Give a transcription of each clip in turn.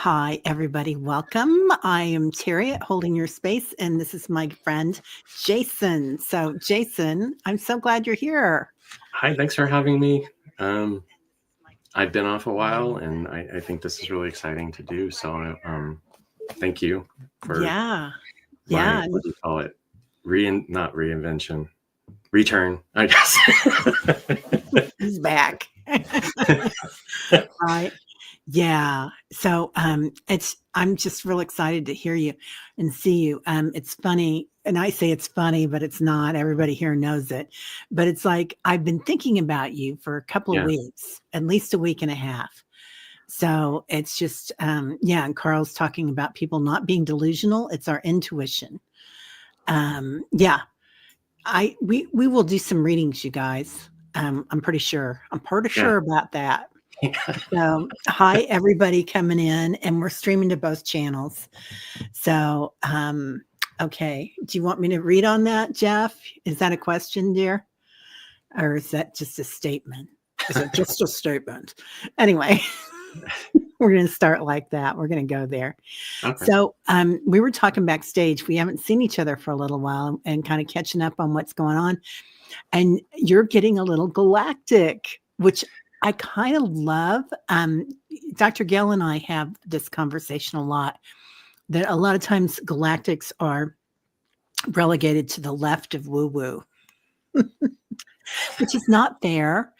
Hi, everybody. Welcome. I am Terry at Holding Your Space, and this is my friend Jason. So, Jason, I'm so glad you're here. Hi, thanks for having me. Um, I've been off a while, and I think this is really exciting to do. So, thank you for Yeah. my, Yeah. what do you call it? Not reinvention, return, I guess. He's back. Right. Yeah. So I'm just real excited to hear you and see you. It's funny, and I say it's funny, but it's not. Everybody here knows it. But it's like I've been thinking about you for a couple of Yeah, weeks, at least a week and a half. So it's just yeah, and Carl's talking about people not being delusional. It's our intuition. Yeah. We will do some readings, you guys. I'm pretty sure. I'm pretty yeah. sure about that. So, hi everybody coming in, and we're streaming to both channels. So, okay. Do you want me to read on that, Jeff? Is that a question, dear? Or is that just a statement? Is it just a statement? Anyway, we're going to start like that. We're going to go there. Okay. So, we were talking backstage. We haven't seen each other for a little while and kind of catching up on what's going on. And you're getting a little galactic, which I kind of love. Dr. Gail and I have this conversation a lot, that a lot of times galactics are relegated to the left of woo woo, which is not fair.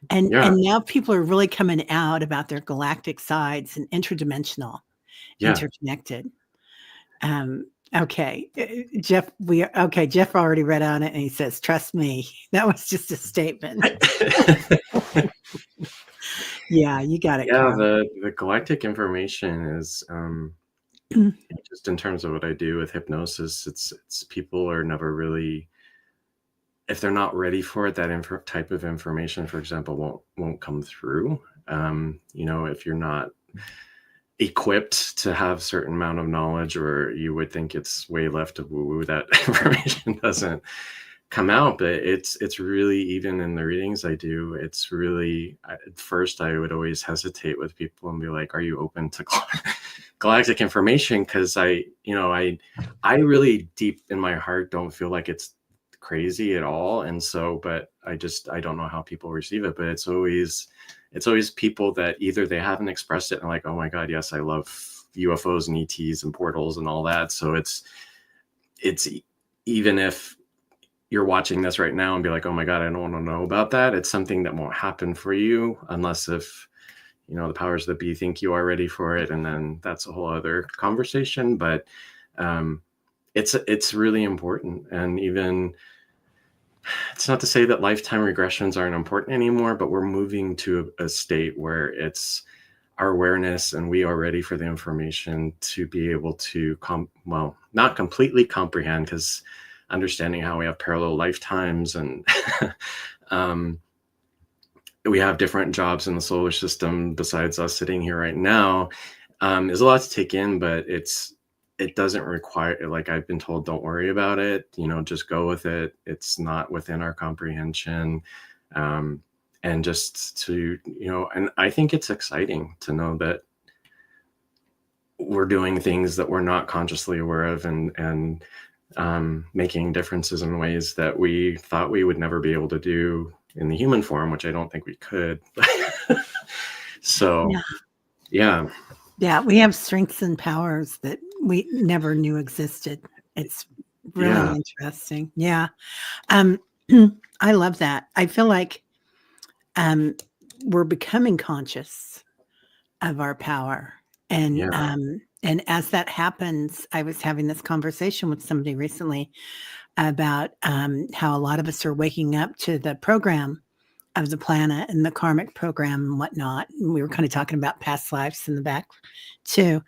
And Yeah, now people are really coming out about their galactic sides and interdimensional, yeah. interconnected. Okay, Jeff. Jeff already read on it, and he says, "Trust me, that was just a statement." Yeah, you got it, Yeah, Carl. the galactic information is just in terms of what I do with hypnosis, it's people are never really, if they're not ready for it, that type of information, for example, won't come through. If you're not equipped to have certain amount of knowledge, or you would think it's way left of woo-woo, that information doesn't come out. But it's really, even in the readings I do, it's really, at first I would always hesitate with people and be like, are you open to galactic information? Because I really deep in my heart don't feel like it's crazy at all. And so, but I don't know how people receive it. But it's always people that either they haven't expressed it and like, oh my God, yes, I love UFOs and ETs and portals and all that. So it's even if you're watching this right now and be like, oh my God, I don't want to know about that, it's something that won't happen for you unless if the powers that be think you are ready for it, and then that's a whole other conversation. But it's really important. And even, it's not to say that lifetime regressions aren't important anymore, but we're moving to a state where it's our awareness and we are ready for the information to be able to not completely comprehend, because understanding how we have parallel lifetimes and we have different jobs in the solar system besides us sitting here right now, is a lot to take in. But it doesn't require, like I've been told, don't worry about it, just go with it. It's not within our comprehension. And just to, and I think it's exciting to know that we're doing things that we're not consciously aware of, and making differences in ways that we thought we would never be able to do in the human form, which I don't think we could. So, yeah. Yeah, we have strengths and powers that we never knew existed. It's really interesting. Yeah. I love that. I feel like we're becoming conscious of our power. And as that happens, I was having this conversation with somebody recently about how a lot of us are waking up to the program of the planet and the karmic program and whatnot. And we were kind of talking about past lives in the back too,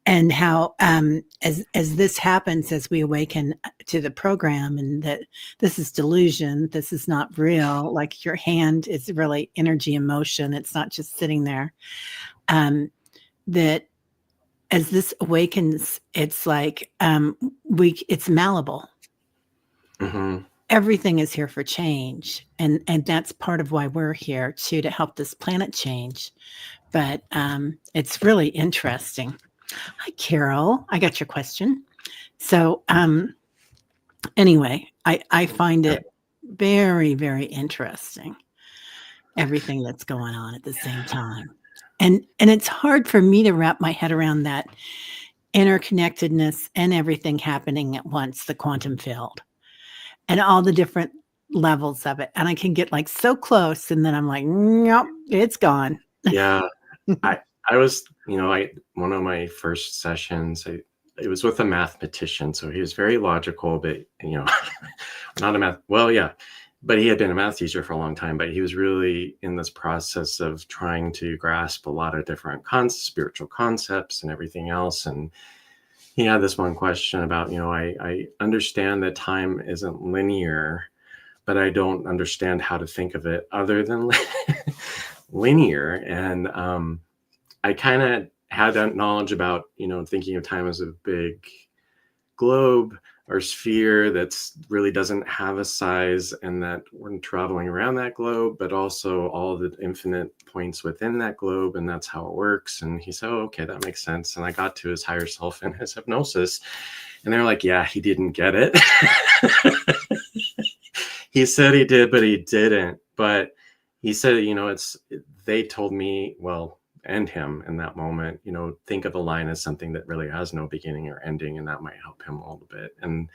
and how as this happens, as we awaken to the program, and that this is delusion, this is not real. Like your hand is really energy and motion. It's not just sitting there. That as this awakens, it's like it's malleable. Mm-hmm. Everything is here for change, and that's part of why we're here too, to help this planet change. but it's really interesting. Hi, Carol. I got your question. So anyway, I find it very, very interesting, everything that's going on at the same time. And it's hard for me to wrap my head around that interconnectedness and everything happening at once, the quantum field, and all the different levels of it. And I can get like so close, and then I'm like, nope, it's gone. Yeah. I was, one of my first sessions, it was with a mathematician. So he was very logical, but, not a math. Well, yeah, but he had been a math teacher for a long time, but he was really in this process of trying to grasp a lot of different spiritual concepts and everything else. And he had this one question about, I understand that time isn't linear, but I don't understand how to think of it other than linear. And I kind of had that knowledge about, thinking of time as a big globe or sphere that's really doesn't have a size, and that we're traveling around that globe, but also all the infinite points within that globe, and that's how it works. And he said, oh, okay, that makes sense. And I got to his higher self and his hypnosis, and they're like, yeah, he didn't get it. He said he did, but he didn't. But he said, they told me, well, and him in that moment, think of a line as something that really has no beginning or ending, and that might help him a little bit. And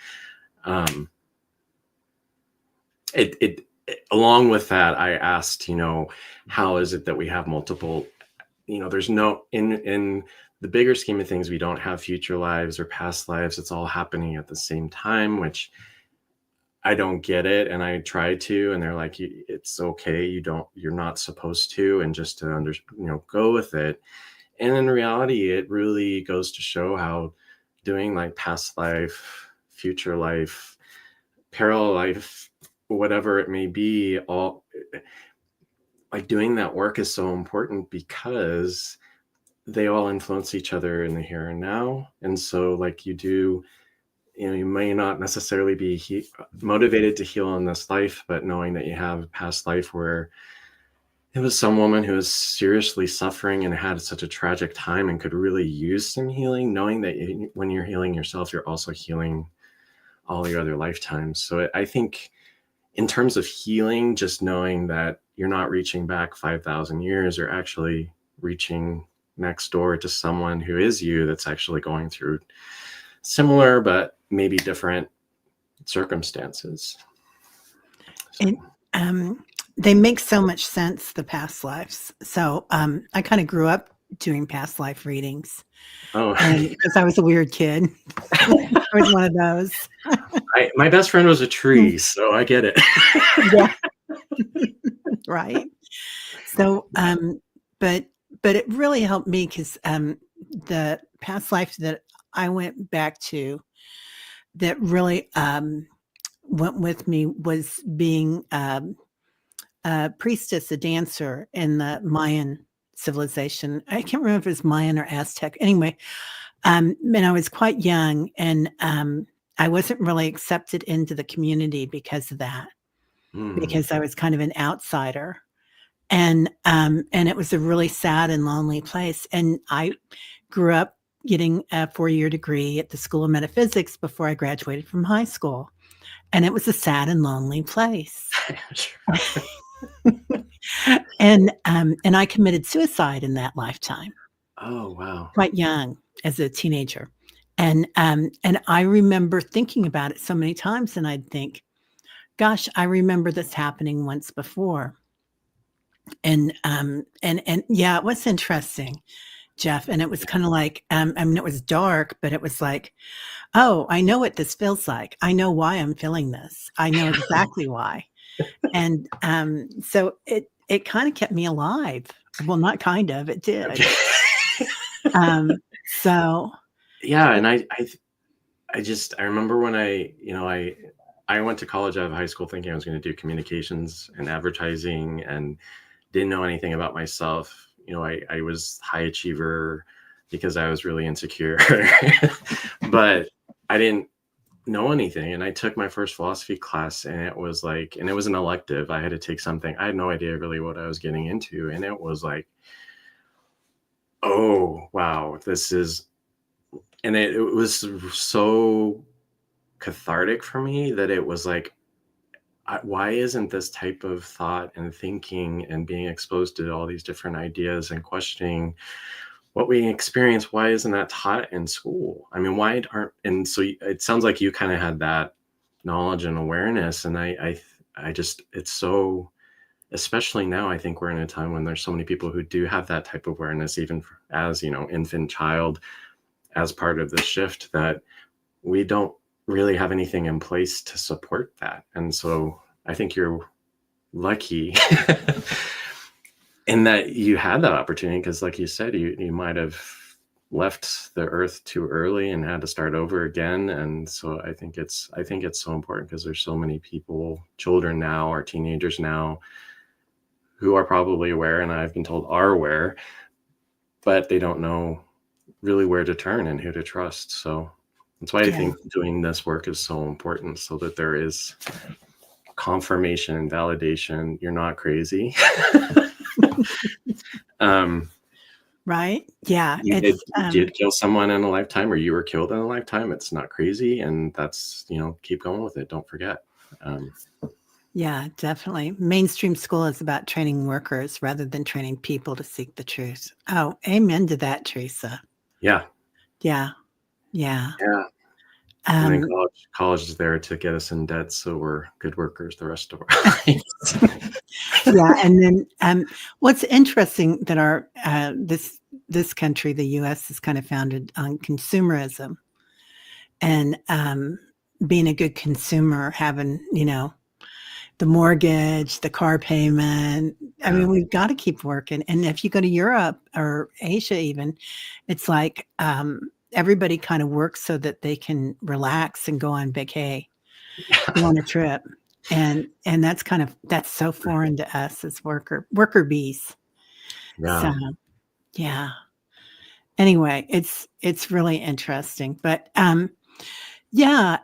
it along with that, I asked, how is it that we have multiple, there's no, in the bigger scheme of things, we don't have future lives or past lives. It's all happening at the same time, which I don't get it. And I try to, and they're like, it's okay. You're not supposed to, and just to go with it. And in reality, it really goes to show how doing like past life, future life, parallel life, whatever it may be, all like doing that work is so important, because they all influence each other in the here and now. And so like you may not necessarily be motivated to heal in this life, but knowing that you have a past life where it was some woman who was seriously suffering and had such a tragic time and could really use some healing, knowing that when you're healing yourself, you're also healing all your other lifetimes. So I think in terms of healing, just knowing that you're not reaching back 5,000 years, or actually reaching next door to someone who is you, that's actually going through similar but maybe different circumstances. And they make so much sense, the past lives. So I kind of grew up doing past life readings. Oh, because I was a weird kid. I was one of those. My best friend was a tree, so I get it. Yeah. Right. So but it really helped me, because the past life that I went back to that really went with me was being a priestess, a dancer in the Mayan civilization. I can't remember if it was Mayan or Aztec. Anyway, and I was quite young, and I wasn't really accepted into the community because of that, because I was kind of an outsider. And it was a really sad and lonely place. And I grew up getting a 4-year degree at the School of Metaphysics before I graduated from high school. And it was a sad and lonely place. And I committed suicide in that lifetime. Oh, wow. Quite young, as a teenager. And I remember thinking about it so many times, and I'd think, gosh, I remember this happening once before. And yeah, it was interesting, Jeff. And it was kind of like, it was dark, but it was like, oh, I know what this feels like. I know why I'm feeling this. I know exactly why. And so it kind of kept me alive. Well, not kind of, it did. So yeah, and I remember when I went to college out of high school thinking I was going to do communications and advertising, and didn't know anything about myself. I was high achiever because I was really insecure, but I didn't know anything. And I took my first philosophy class, and it was an elective. I had to take something. I had no idea really what I was getting into. And it was like, Oh, wow. It was so cathartic for me that it was like, why isn't this type of thought and thinking and being exposed to all these different ideas and questioning what we experience, why isn't that taught in school? I mean, why aren't, and so it sounds like you kind of had that knowledge and awareness. And I just, it's so, especially now, I think we're in a time when there's so many people who do have that type of awareness, even as, infant child, as part of the shift, that we don't really have anything in place to support that. And so I think you're lucky in that you had that opportunity, because like you said, you might have left the earth too early and had to start over again. And so I think it's so important, because there's so many people, children now or teenagers now, who are probably aware, and I've been told are aware, but they don't know really where to turn and who to trust. So that's why I Yeah. think doing this work is so important, so that there is confirmation and validation. You're not crazy. Right. Yeah. You did kill someone in a lifetime, or you were killed in a lifetime. It's not crazy. And that's, keep going with it. Don't forget. Yeah, definitely. Mainstream school is about training workers rather than training people to seek the truth. Oh, amen to that, Teresa. Yeah. Yeah. Yeah. Yeah. And then college is there to get us in debt, so we're good workers the rest of our lives. Yeah, and then what's interesting that our this country, the U.S., is kind of founded on consumerism, and being a good consumer, having the mortgage, the car payment. I mean, we've got to keep working. And if you go to Europe or Asia, even, it's like everybody kind of works so that they can relax and go on vacay, go on a trip. And that's so foreign to us as worker bees. Yeah. So yeah. Anyway, it's really interesting. But yeah,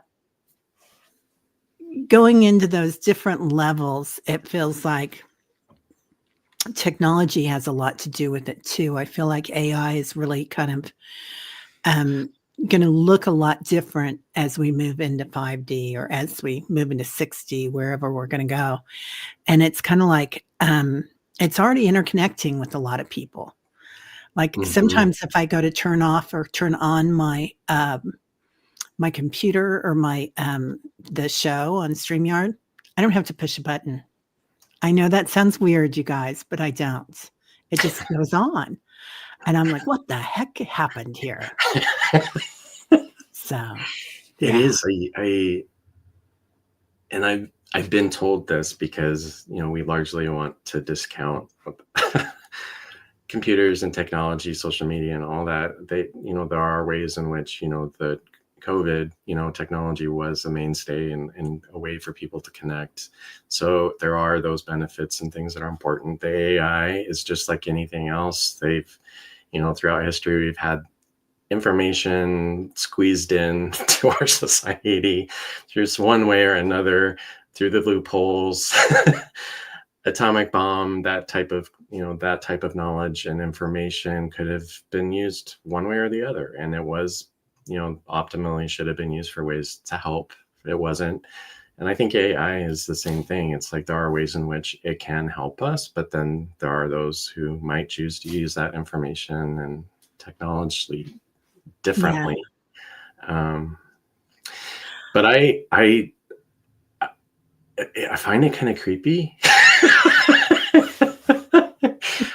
going into those different levels, it feels like technology has a lot to do with it too. I feel like AI is really kind of going to look a lot different as we move into 5D or as we move into 6D, wherever we're going to go. And it's kind of like it's already interconnecting with a lot of people. Like sometimes if I go to turn off or turn on my my computer or my the show on StreamYard, I don't have to push a button. I know that sounds weird, you guys, but I don't. It just goes on. And I'm like, what the heck happened here? So It yeah. is. I've been told this, because we largely want to discount computers and technology, social media, and all that. There are ways in which the COVID technology was a mainstay and a way for people to connect. So there are those benefits and things that are important. The AI is just like anything else. They've throughout history, we've had information squeezed in to our society through one way or another, through the loopholes. Atomic bomb, that type of knowledge and information could have been used one way or the other, and it was optimally should have been used for ways to help. It wasn't. And I think AI is the same thing. It's like there are ways in which it can help us, but then there are those who might choose to use that information and technology differently. Yeah. But I find it kind of creepy,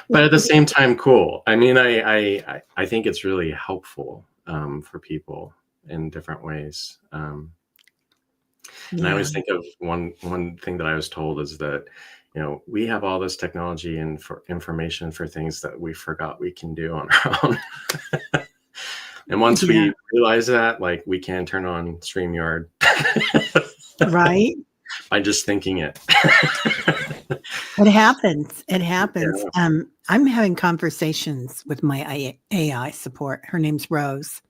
but at the same time, cool. I mean, I think it's really helpful for people in different ways. And I always think of one thing that I was told is that we have all this technology and for information for things that we forgot we can do on our own. And once we realize that, like, we can turn on StreamYard, right, by just thinking it. It happens. It happens. Yeah. I'm having conversations with my AI support. Her name's Rose,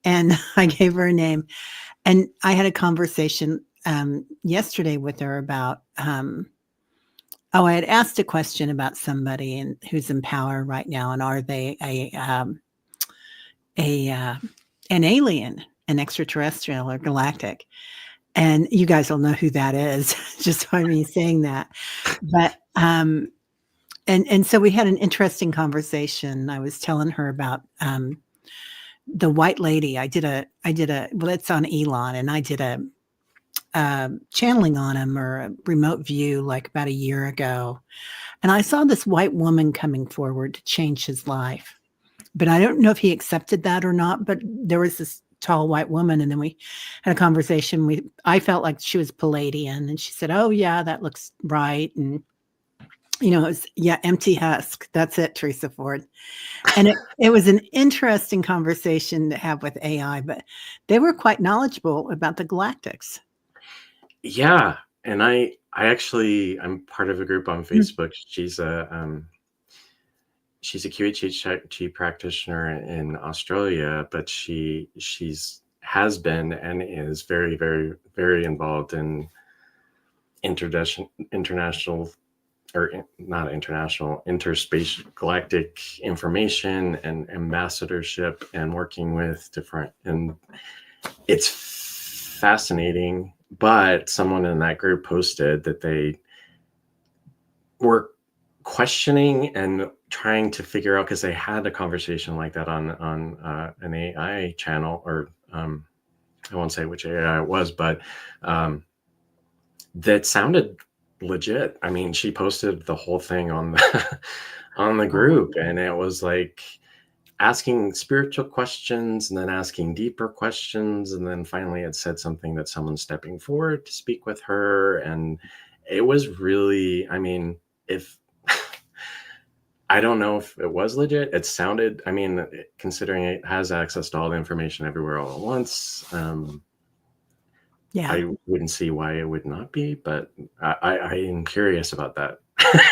and I gave her a name. And I had a conversation yesterday with her about Oh, I had asked a question about somebody and who's in power right now, and are they a an alien, an extraterrestrial or galactic? And you guys will know who that is just by me saying that. But and so we had an interesting conversation. I was telling her about the white lady. I did a well, it's on Elon, and I did a channeling on him or a remote view like about a year ago. And I saw this white woman coming forward to change his life. But I don't know if he accepted that or not. But there was this tall white woman, and then we had a conversation. I felt like she was Palladian, and she said, "Oh yeah, that looks right." And it was empty husk. That's it, Teresa Ford. And it was an interesting conversation to have with AI, but they were quite knowledgeable about the galactics. Yeah, and I'm part of a group on Facebook. She's a QHHT practitioner in Australia, but she's has been and is very, very, very involved in international, or not international, interspace galactic information and ambassadorship, and working with different, and it's fascinating. But someone in that group posted that they were questioning and trying to figure out, because they had a conversation like that on an AI channel, or I won't say which AI it was, but that sounded legit. I mean, she posted the whole thing on the on the group, and it was like asking spiritual questions and then asking deeper questions, and then finally it said something that someone's stepping forward to speak with her. And it was really, I mean, if I don't know if it was legit. It sounded, I mean, considering it has access to all the information everywhere all at once, Yeah. I wouldn't see why it would not be, but I am curious about that.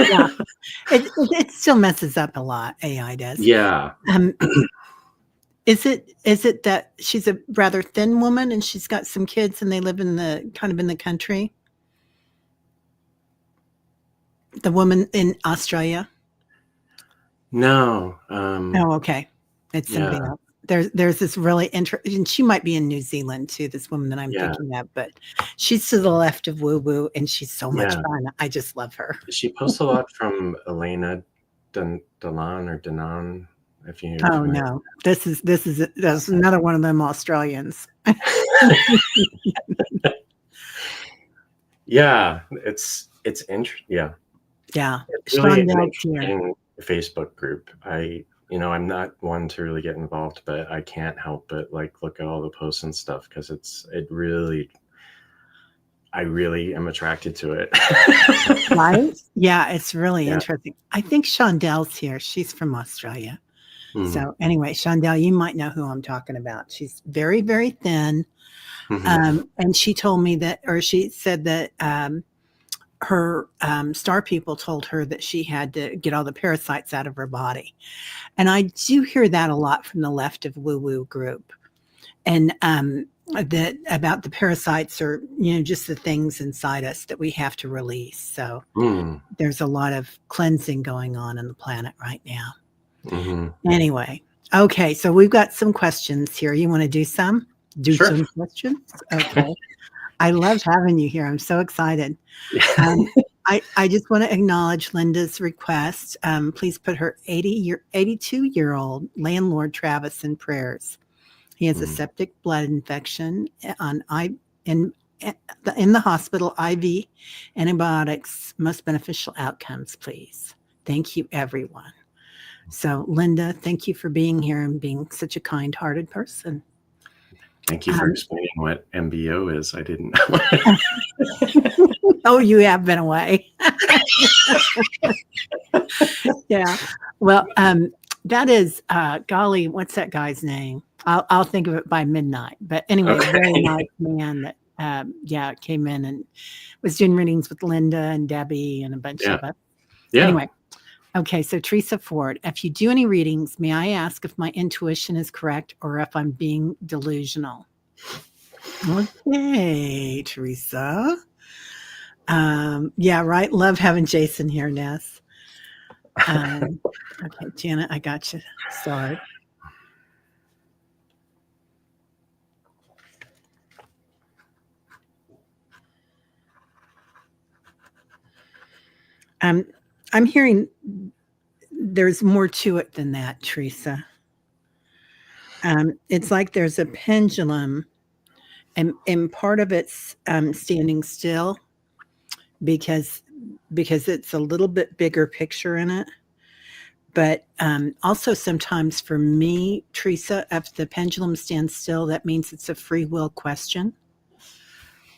Yeah. It still messes up a lot, AI does. Yeah. Is it that she's a rather thin woman and she's got some kids and they live in the country? The woman in Australia? No. Oh, okay. It's somebody Yeah. else. There's this really interesting, and she might be in New Zealand too, this woman that I'm Yeah. thinking of, but she's to the left of Woo Woo, and she's so much Yeah. fun. I just love her. She posts a lot from Elena Danan, or Danan, if you're Oh familiar. no, that's another one of them Australians. Yeah, it's interesting. Yeah. Yeah, It's really an Shondell's here. interesting Facebook group. I'm not one to really get involved, but I can't help but like look at all the posts and stuff, because I really am attracted to it. Right? Yeah, it's really Yeah. interesting. I think Shondell's here. She's from Australia. Mhm. So anyway, Shondell, you might know who I'm talking about. She's very, very thin. Mhm. And she told me that, or she said that her star people told her that she had to get all the parasites out of her body. And I do hear that a lot from the left of Woo Woo group. And that about the parasites, or just the things inside us that we have to release. So Mm. there's a lot of cleansing going on the planet right now. Mhm. Anyway, okay, so we've got some questions here. You want to do some? Sure. Some questions? Okay. I love having you here. I'm so excited. Yeah. I just want to acknowledge Linda's request. Please put her 82-year-old landlord Travis in prayers. He has a septic blood infection in the hospital. IV antibiotics, most beneficial outcomes, please. Thank you, everyone. So, Linda, thank you for being here and being such a kind-hearted person. Thank you for explaining what MBO is. I didn't know. Oh, you have been away. Yeah. Well, that is, golly, what's that guy's name? I'll think of it by midnight. But anyway, Okay. very nice man that came in and was doing readings with Linda and Debbie and a bunch of us. Yeah. Anyway, okay, so Teresa Ford, if you do any readings, may I ask if my intuition is correct or if I'm being delusional? Okay, Teresa. Yeah, right. Love having Jason here, Ness. Okay, Janet, I got you. Sorry. I'm hearing there's more to it than that, Teresa. It's like there's a pendulum, and part of it's standing still because it's a little bit bigger picture in it. But also sometimes for me, Teresa, if the pendulum stands still, that means it's a free will question.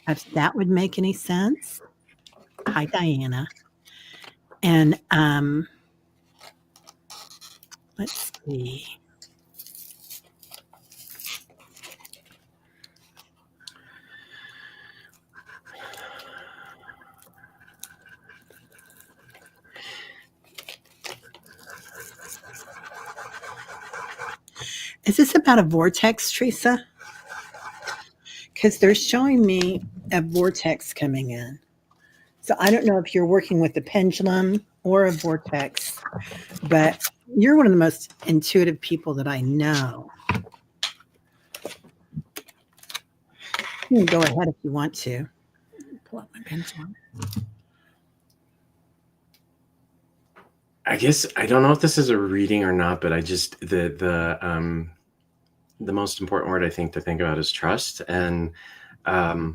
If that would make any sense. Hi, Diana. And let's see. Is this about a vortex, Teresa? Because they're showing me a vortex coming in. So I don't know if you're working with a pendulum or a vortex, but you're one of the most intuitive people that I know. You can go ahead if you want to. Pull up my pendulum. I guess I don't know if this is a reading or not, but I just the most important word I think to think about is trust. And I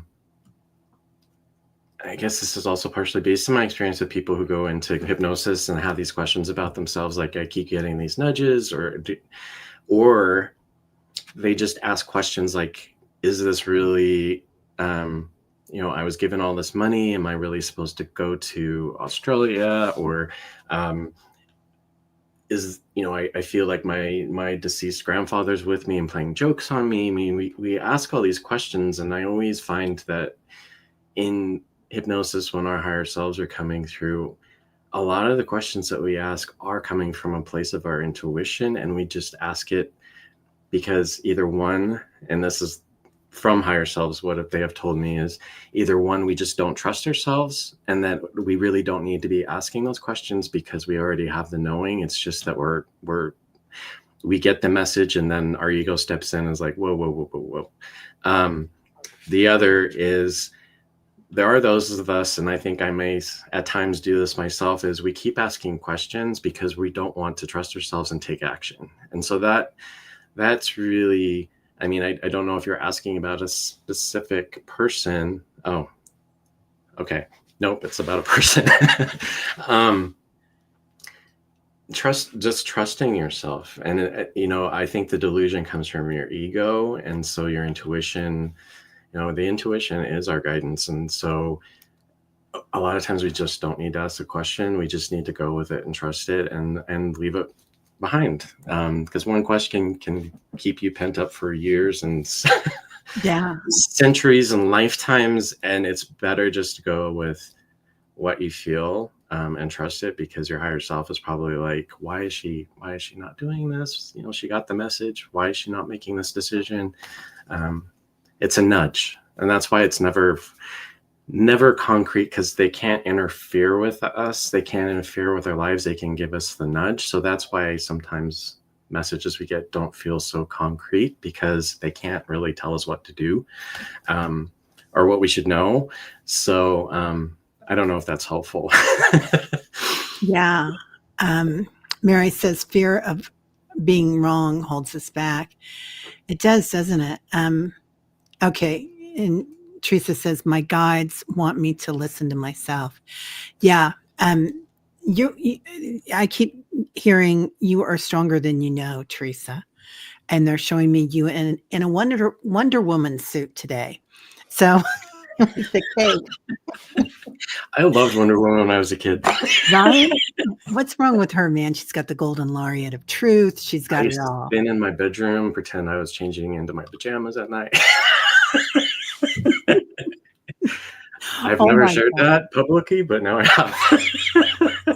guess this is also partially based on my experience with people who go into hypnosis and have these questions about themselves, like I keep getting these nudges, or they just ask questions like, is this really, I was given all this money, am I really supposed to go to Australia? Or I feel like my deceased grandfather's with me and playing jokes on me. I mean, we ask all these questions, and I always find that in hypnosis, when our higher selves are coming through, a lot of the questions that we ask are coming from a place of our intuition, and we just ask it because either one, and this is from higher selves, what they have told me is either one, we just don't trust ourselves, and that we really don't need to be asking those questions because we already have the knowing. It's just that we get the message, and then our ego steps in and is like, whoa. The other is, there are those of us, and I think I may at times do this myself, is we keep asking questions because we don't want to trust ourselves and take action. And so that's really, I mean, I don't know if you're asking about a specific person. Oh, okay. Nope, it's about a person. Just trusting yourself. And, I think the delusion comes from your ego. And so your intuition, the intuition is our guidance. And so a lot of times we just don't need to ask the question. We just need to go with it and trust it and leave it behind. Because one question can keep you pent up for years and centuries and lifetimes. And it's better just to go with what you feel and trust it, because your higher self is probably like, why is she not doing this? She got the message. Why is she not making this decision? It's a nudge, and that's why it's never concrete, because they can't interfere with us. They can't interfere with our lives. They can give us the nudge. So that's why sometimes messages we get don't feel so concrete, because they can't really tell us what to do or what we should know. So I don't know if that's helpful. Yeah. Mary says fear of being wrong holds us back. It does, doesn't it? Okay. And Teresa says, my guides want me to listen to myself. Yeah. I keep hearing you are stronger than you know, Teresa. And they're showing me you in a Wonder Woman suit today. So the cake. I loved Wonder Woman when I was a kid. Right? What's wrong with her, man? She's got the golden laureate of truth. She's got it all. Been in my bedroom, pretend I was changing into my pajamas at night. I've Oh never my shared God. that publicly, but now I have.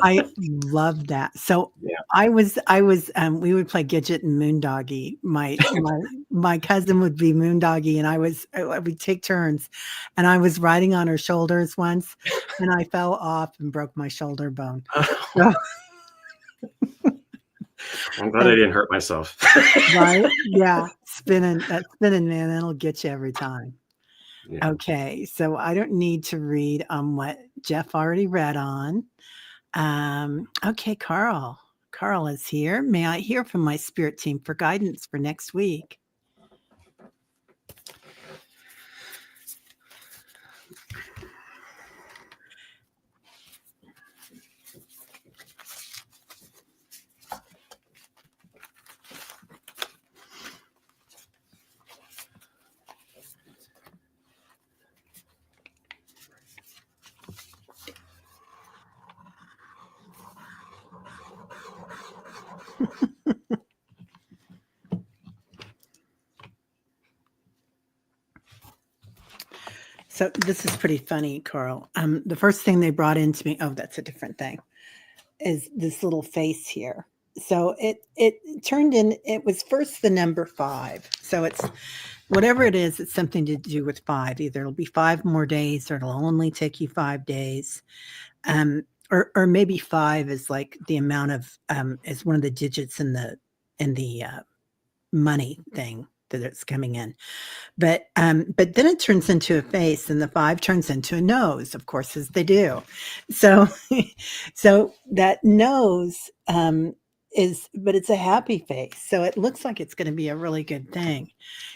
I love that. So Yeah. we would play Gidget and Moondoggie. My cousin would be Moondoggie, and we'd take turns, and I was riding on her shoulders once, and I fell off and broke my shoulder bone. So, I'm glad I didn't hurt myself. right? Yeah, that spinning, man, that'll get you every time. Yeah. Okay, so I don't need to read on what Jeff already read on. Okay, Carl. Carl is here. May I hear from my spirit team for guidance for next week? So this is pretty funny, Carl. The first thing they brought into me, oh, that's a different thing, is this little face here. So it turned in, it was first the number 5. So it's whatever it is, it's something to do with 5. Either it'll be 5 more days or it'll only take you 5 days. Or maybe 5 is like the amount of is one of the digits in the money thing that it's coming in. But then it turns into a face, and the 5 turns into a nose, of course, as they do. So so that nose but it's a happy face. So it looks like it's going to be a really good thing.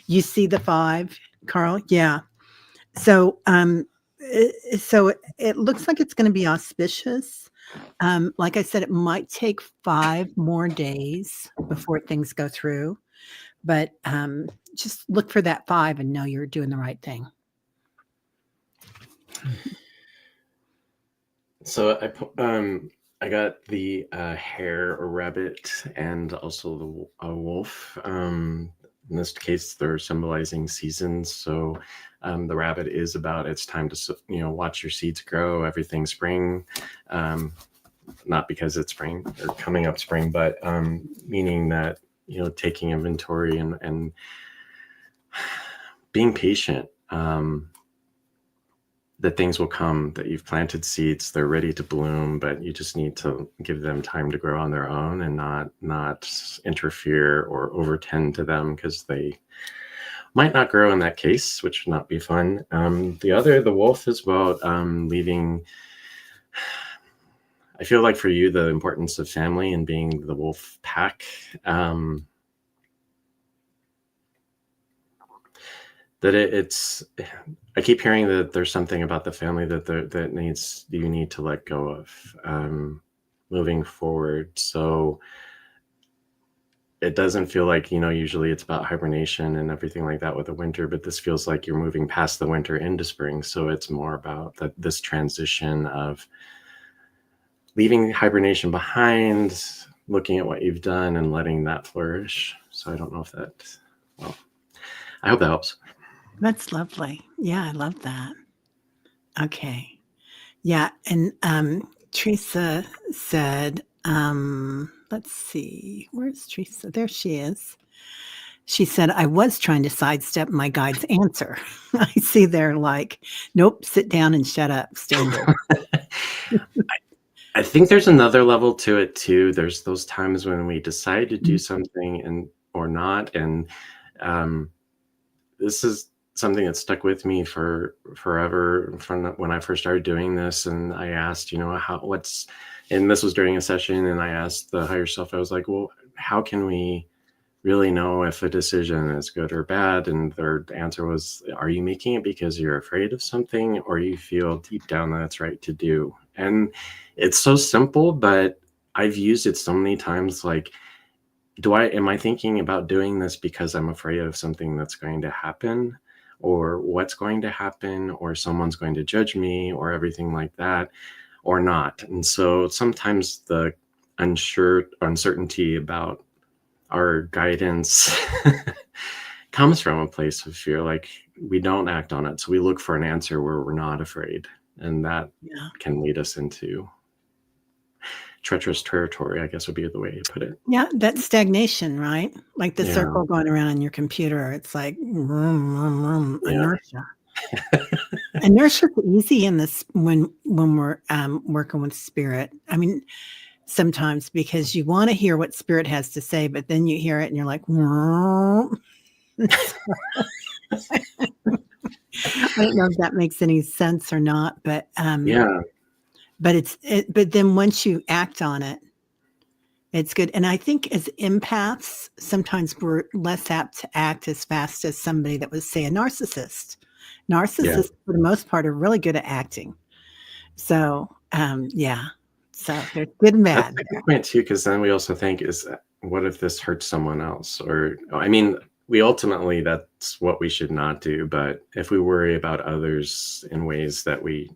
You see the 5, Carl? Yeah. So it looks like it's going to be auspicious. Like I said, it might take 5 more days before things go through, but just look for that 5 and know you're doing the right thing. So I got the hare or rabbit and also a wolf. In this case, they're symbolizing seasons. So the rabbit is about it's time to watch your seeds grow, everything spring. Not because it's spring or coming up spring, but meaning that taking inventory and being patient. That things will come, that you've planted seeds, they're ready to bloom, but you just need to give them time to grow on their own and not interfere or overtend to them, because they might not grow in that case, which would not be fun. The wolf is about leaving. I feel like for you, the importance of family and being the wolf pack. I keep hearing that there's something about the family that you need to let go of moving forward. So it doesn't feel like, usually it's about hibernation and everything like that with the winter, but this feels like you're moving past the winter into spring. So it's more about this transition of leaving hibernation behind, looking at what you've done and letting that flourish. So I don't know if I hope that helps. That's lovely. Yeah, I love that. Okay. Yeah, and Teresa said, let's see, where's Teresa? There she is. She said, I was trying to sidestep my guide's answer. I see they're like, nope, sit down and shut up, standard. I think there's another level to it too. There's those times when we decide to do something or not. And this is something that stuck with me for forever from when I first started doing this. And I asked, and this was during a session, and I asked the higher self, I was like, well, how can we really know if a decision is good or bad? And their answer was, are you making it because you're afraid of something, or you feel deep down that it's right to do? And it's so simple, but I've used it so many times. Like, am I thinking about doing this because I'm afraid of something that's going to happen, or what's going to happen, or someone's going to judge me, or everything like that, or not? And so sometimes the uncertainty about our guidance comes from a place of fear. Like, we don't act on it. So we look for an answer where we're not afraid. And that can lead us into treacherous territory, I guess would be the way to put it. Yeah, that's stagnation, right? Like the circle going around on your computer. It's like inertia. Inertia is easy in this when we're working with spirit. I mean, sometimes because you want to hear what spirit has to say, but then you hear it and you're like, I don't know if that makes any sense or not, but but then once you act on it, it's good. And I think as empaths, sometimes we're less apt to act as fast as somebody that was, say, a narcissist. Narcissists, for the most part, are really good at acting. So, so they're good and bad. That's a good point too, because then we also think, what if this hurts someone else? Or, I mean, we ultimately, that's what we should not do. But if we worry about others in ways that we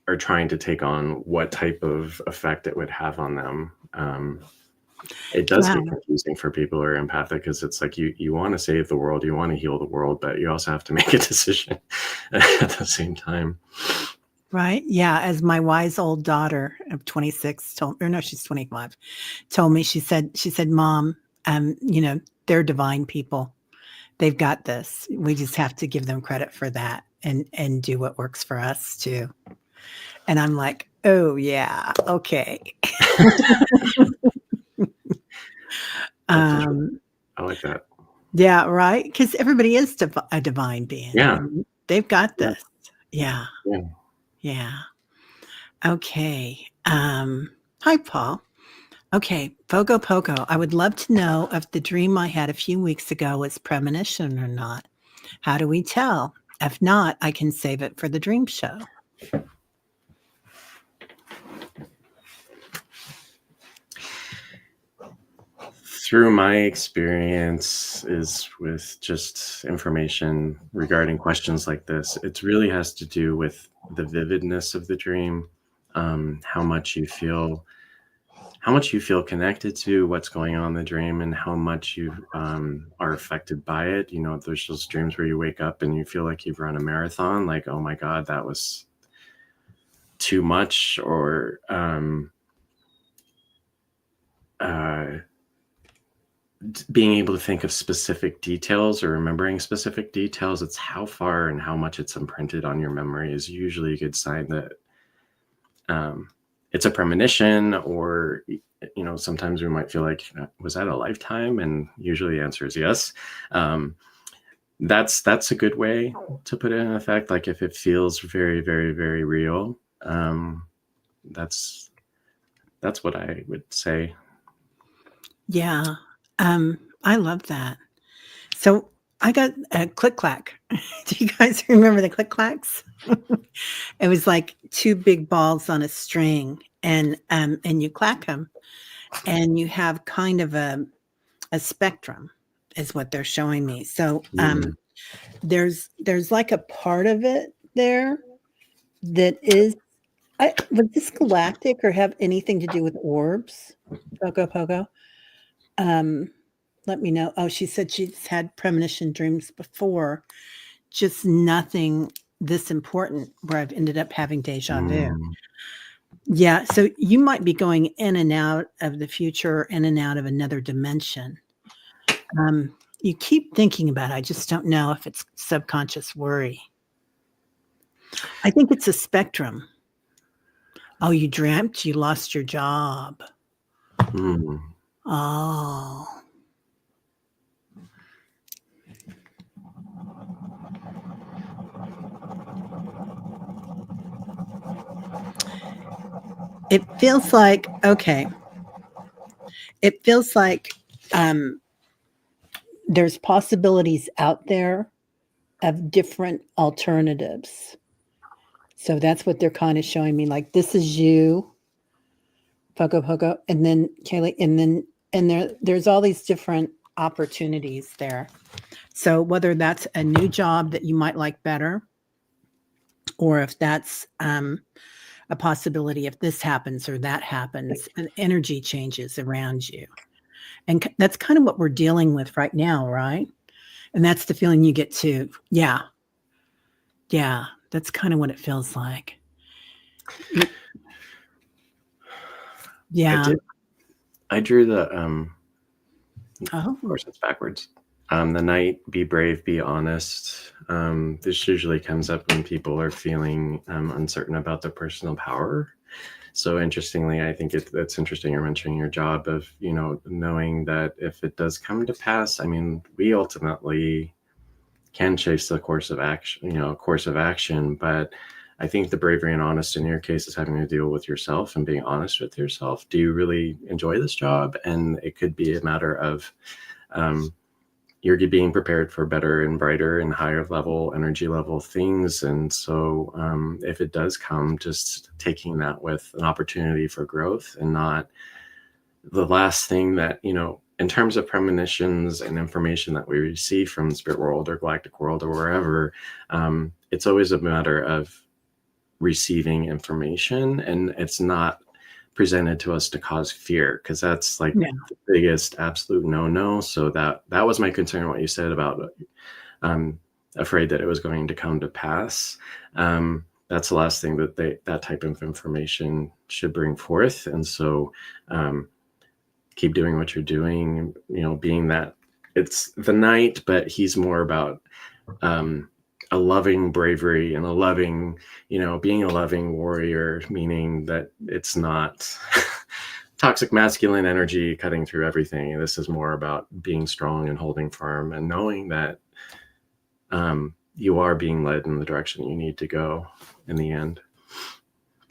are trying to take on, what type of effect it would have on them, it does get confusing for people who are empathic, because it's like you want to save the world, you want to heal the world, but you also have to make a decision at the same time. Right. Yeah. As my wise old daughter of 26 she's 25, told me, she said, Mom, they're divine people. They've got this. We just have to give them credit for that and do what works for us too. And I'm like, oh yeah. Okay. I like that. Yeah. Right. Because everybody is a divine being. Yeah. They've got this. Yeah. Yeah. Okay. Hi, Paul. Okay. Fogo Pogo. I would love to know if the dream I had a few weeks ago was premonition or not. How do we tell? If not, I can save it for the dream show. Through my experience is with just information regarding questions like this, it really has to do with the vividness of the dream, how much you feel connected to what's going on in the dream, and how much you are affected by it. There's those dreams where you wake up and you feel like you've run a marathon, like, oh my God, that was too much, or being able to think of specific details or remembering specific details. It's how far and how much it's imprinted on your memory is usually a good sign that it's a premonition, or sometimes we might feel like, was that a lifetime? And usually the answer is yes. That's a good way to put it in effect. Like if it feels very, very, very real, that's what I would say. Yeah. I love that. So I got a click clack. Do you guys remember the click clacks? It was like two big balls on a string, and you clack them, and you have kind of a spectrum, is what they're showing me. So there's like a part of it there that is, would this galactic or have anything to do with orbs? Pogo. Let me know. Oh, she said she's had premonition dreams before, just nothing this important where I've ended up having deja vu. Yeah. So you might be going in and out of the future, in and out of another dimension. You keep thinking about it. I just don't know if it's subconscious worry. I think it's a spectrum. Oh, you dreamt you lost your job. Oh. It feels like, okay. It feels like there's possibilities out there of different alternatives. So that's what they're kind of showing me. Like, this is you, Pogo, and then Kaylee, and there's all these different opportunities there. So whether that's a new job that you might like better, or if that's a possibility, if this happens or that happens, and energy changes around you. And that's kind of what we're dealing with right now, right? And that's the feeling you get too. Yeah. Yeah. That's kind of what it feels like. Yeah. I drew the, Oh. of course it's backwards. The Knight, be brave, be honest. This usually comes up when people are feeling uncertain about their personal power. So interestingly, I think that's interesting you're mentioning your job of, knowing that if it does come to pass, I mean, we ultimately can chase the course of action, but I think the bravery and honest in your case is having to deal with yourself and being honest with yourself. Do you really enjoy this job? And it could be a matter of you're being prepared for better and brighter and higher level energy level things. And so if it does come, just taking that with an opportunity for growth and not the last thing that, in terms of premonitions and information that we receive from the spirit world or galactic world or wherever, it's always a matter of receiving information, and it's not presented to us to cause fear, because that's like the biggest absolute no. So that was my concern, what you said about afraid that it was going to come to pass. That's the last thing that that type of information should bring forth. And so keep doing what you're doing, being that it's the Knight, but he's more about a loving bravery and a loving, being a loving warrior, meaning that it's not toxic masculine energy cutting through everything. This is more about being strong and holding firm and knowing that you are being led in the direction you need to go in the end.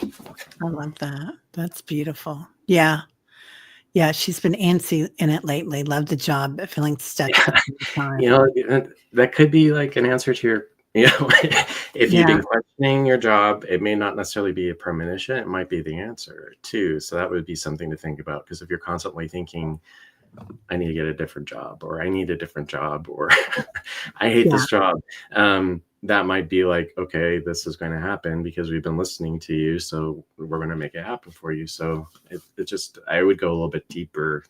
I love that. That's beautiful. Yeah. Yeah, she's been antsy in it lately. Love the job, but feeling stuck. That could be like an answer to your, if you've been questioning your job, it may not necessarily be a premonition. It might be the answer too. So that would be something to think about. Because if you're constantly thinking, I need to get a different job, or I need a different job, or I hate this job, that might be like, okay, this is going to happen because we've been listening to you, so we're going to make it happen for you. So I would go a little bit deeper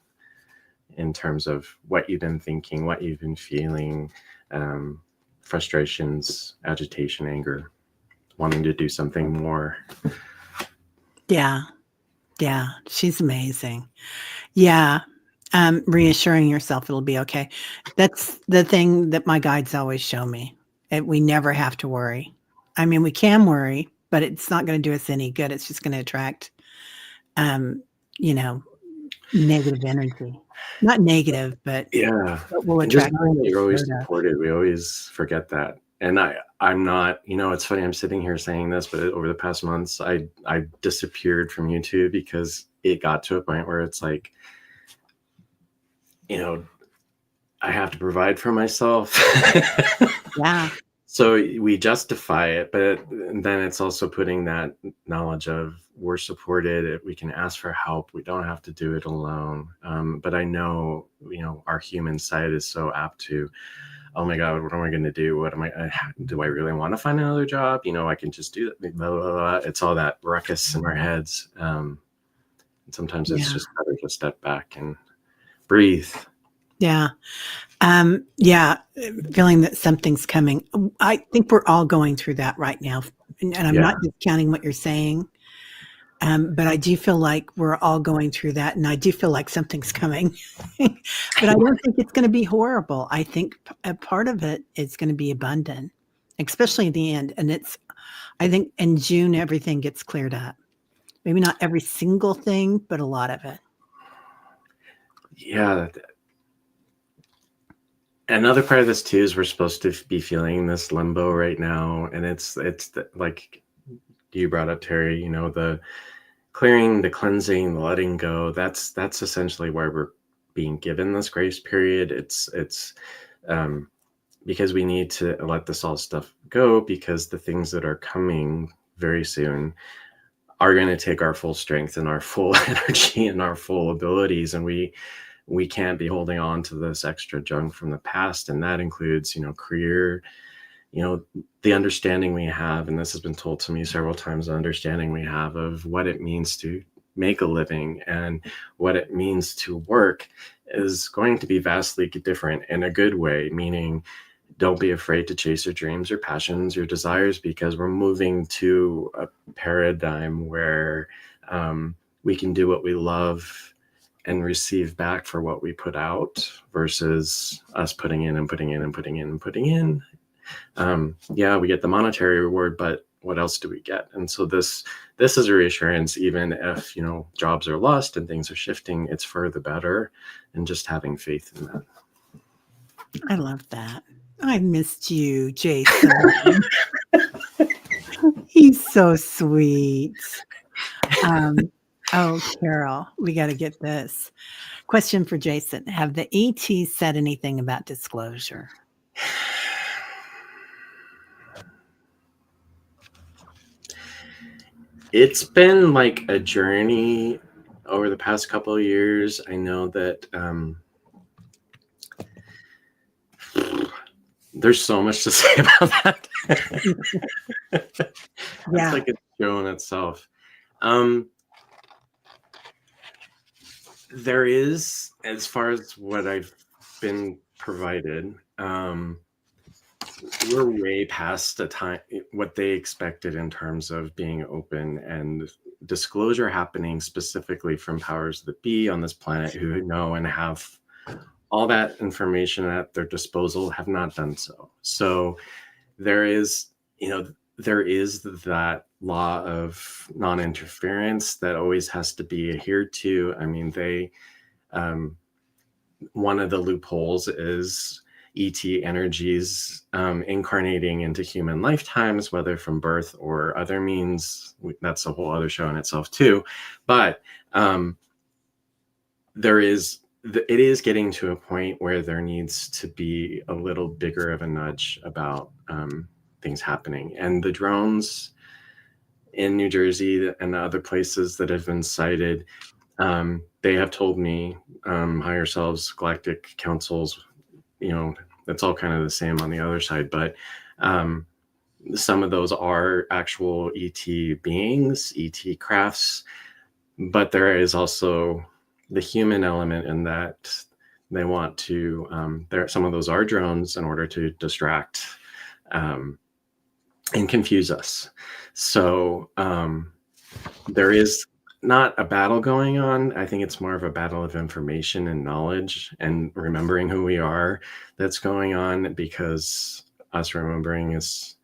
in terms of what you've been thinking, what you've been feeling, frustrations, agitation, anger, wanting to do something more. Yeah. She's amazing. Yeah. Reassuring yourself it'll be okay. That's the thing that my guides always show me. We never have to worry. I mean, we can worry, but it's not going to do us any good. It's just going to attract, negative energy. Not negative, but we'll attract. You're always supported. We always forget that. And I'm not, it's funny, I'm sitting here saying this, but over the past months, I disappeared from YouTube because it got to a point where it's like, I have to provide for myself. Yeah. So we justify it, but then it's also putting that knowledge of we're supported. We can ask for help. We don't have to do it alone. But I know, our human side is so apt to, oh my God, what am I going to do? Do I really want to find another job? I can just do that. Blah, blah, blah. It's all that ruckus in our heads. And sometimes it's just better to step back and breathe. Yeah. Feeling that something's coming. I think we're all going through that right now. And I'm not discounting what you're saying. But I do feel like we're all going through that. And I do feel like something's coming. But I don't think it's going to be horrible. I think a part of it is going to be abundant, especially in the end. And I think in June, everything gets cleared up. Maybe not every single thing, but a lot of it. Yeah. Another part of this too is we're supposed to be feeling this limbo right now, and it's like you brought up, Terry. The clearing, the cleansing, the letting go. That's essentially why we're being given this grace period. It's because we need to let this all stuff go, because the things that are coming very soon are going to take our full strength and our full energy and our full abilities, and we can't be holding on to this extra junk from the past. And that includes, career, the understanding we have, and this has been told to me several times, the understanding we have of what it means to make a living and what it means to work is going to be vastly different in a good way, meaning don't be afraid to chase your dreams, your passions, your desires, because we're moving to a paradigm where we can do what we love and receive back for what we put out versus us putting in and putting in and putting in and putting in. Yeah, we get the monetary reward, but what else do we get? And so this is a reassurance, even if, you know, jobs are lost and things are shifting, it's for the better, and just having faith in that. I love that. I missed you, Jason. He's so sweet. Oh, Carol, we got to get this. Question for Jason. Have the ETs said anything about disclosure? It's been like a journey over the past couple of years. I know that there's so much to say about that. It's like a show in itself. There is, as far as what I've been provided, we're way past the time what they expected in terms of being open and disclosure happening specifically from powers that be on this planet who know and have all that information at their disposal have not done so. So there is, you know, there is that law of non-interference that always has to be adhered to. I mean, they, one of the loopholes is ET energies incarnating into human lifetimes, whether from birth or other means. That's a whole other show in itself too. But there is, it is getting to a point where there needs to be a little bigger of a nudge about things happening. And the drones in New Jersey and other places that have been cited, they have told me higher selves, galactic councils, you know, that's all kind of the same on the other side. But some of those are actual ET beings, ET crafts, but there is also the human element in that they want to, some of those are drones in order to distract and confuse us. So there is not a battle going on. I think it's more of a battle of information and knowledge and remembering who we are that's going on, because us remembering is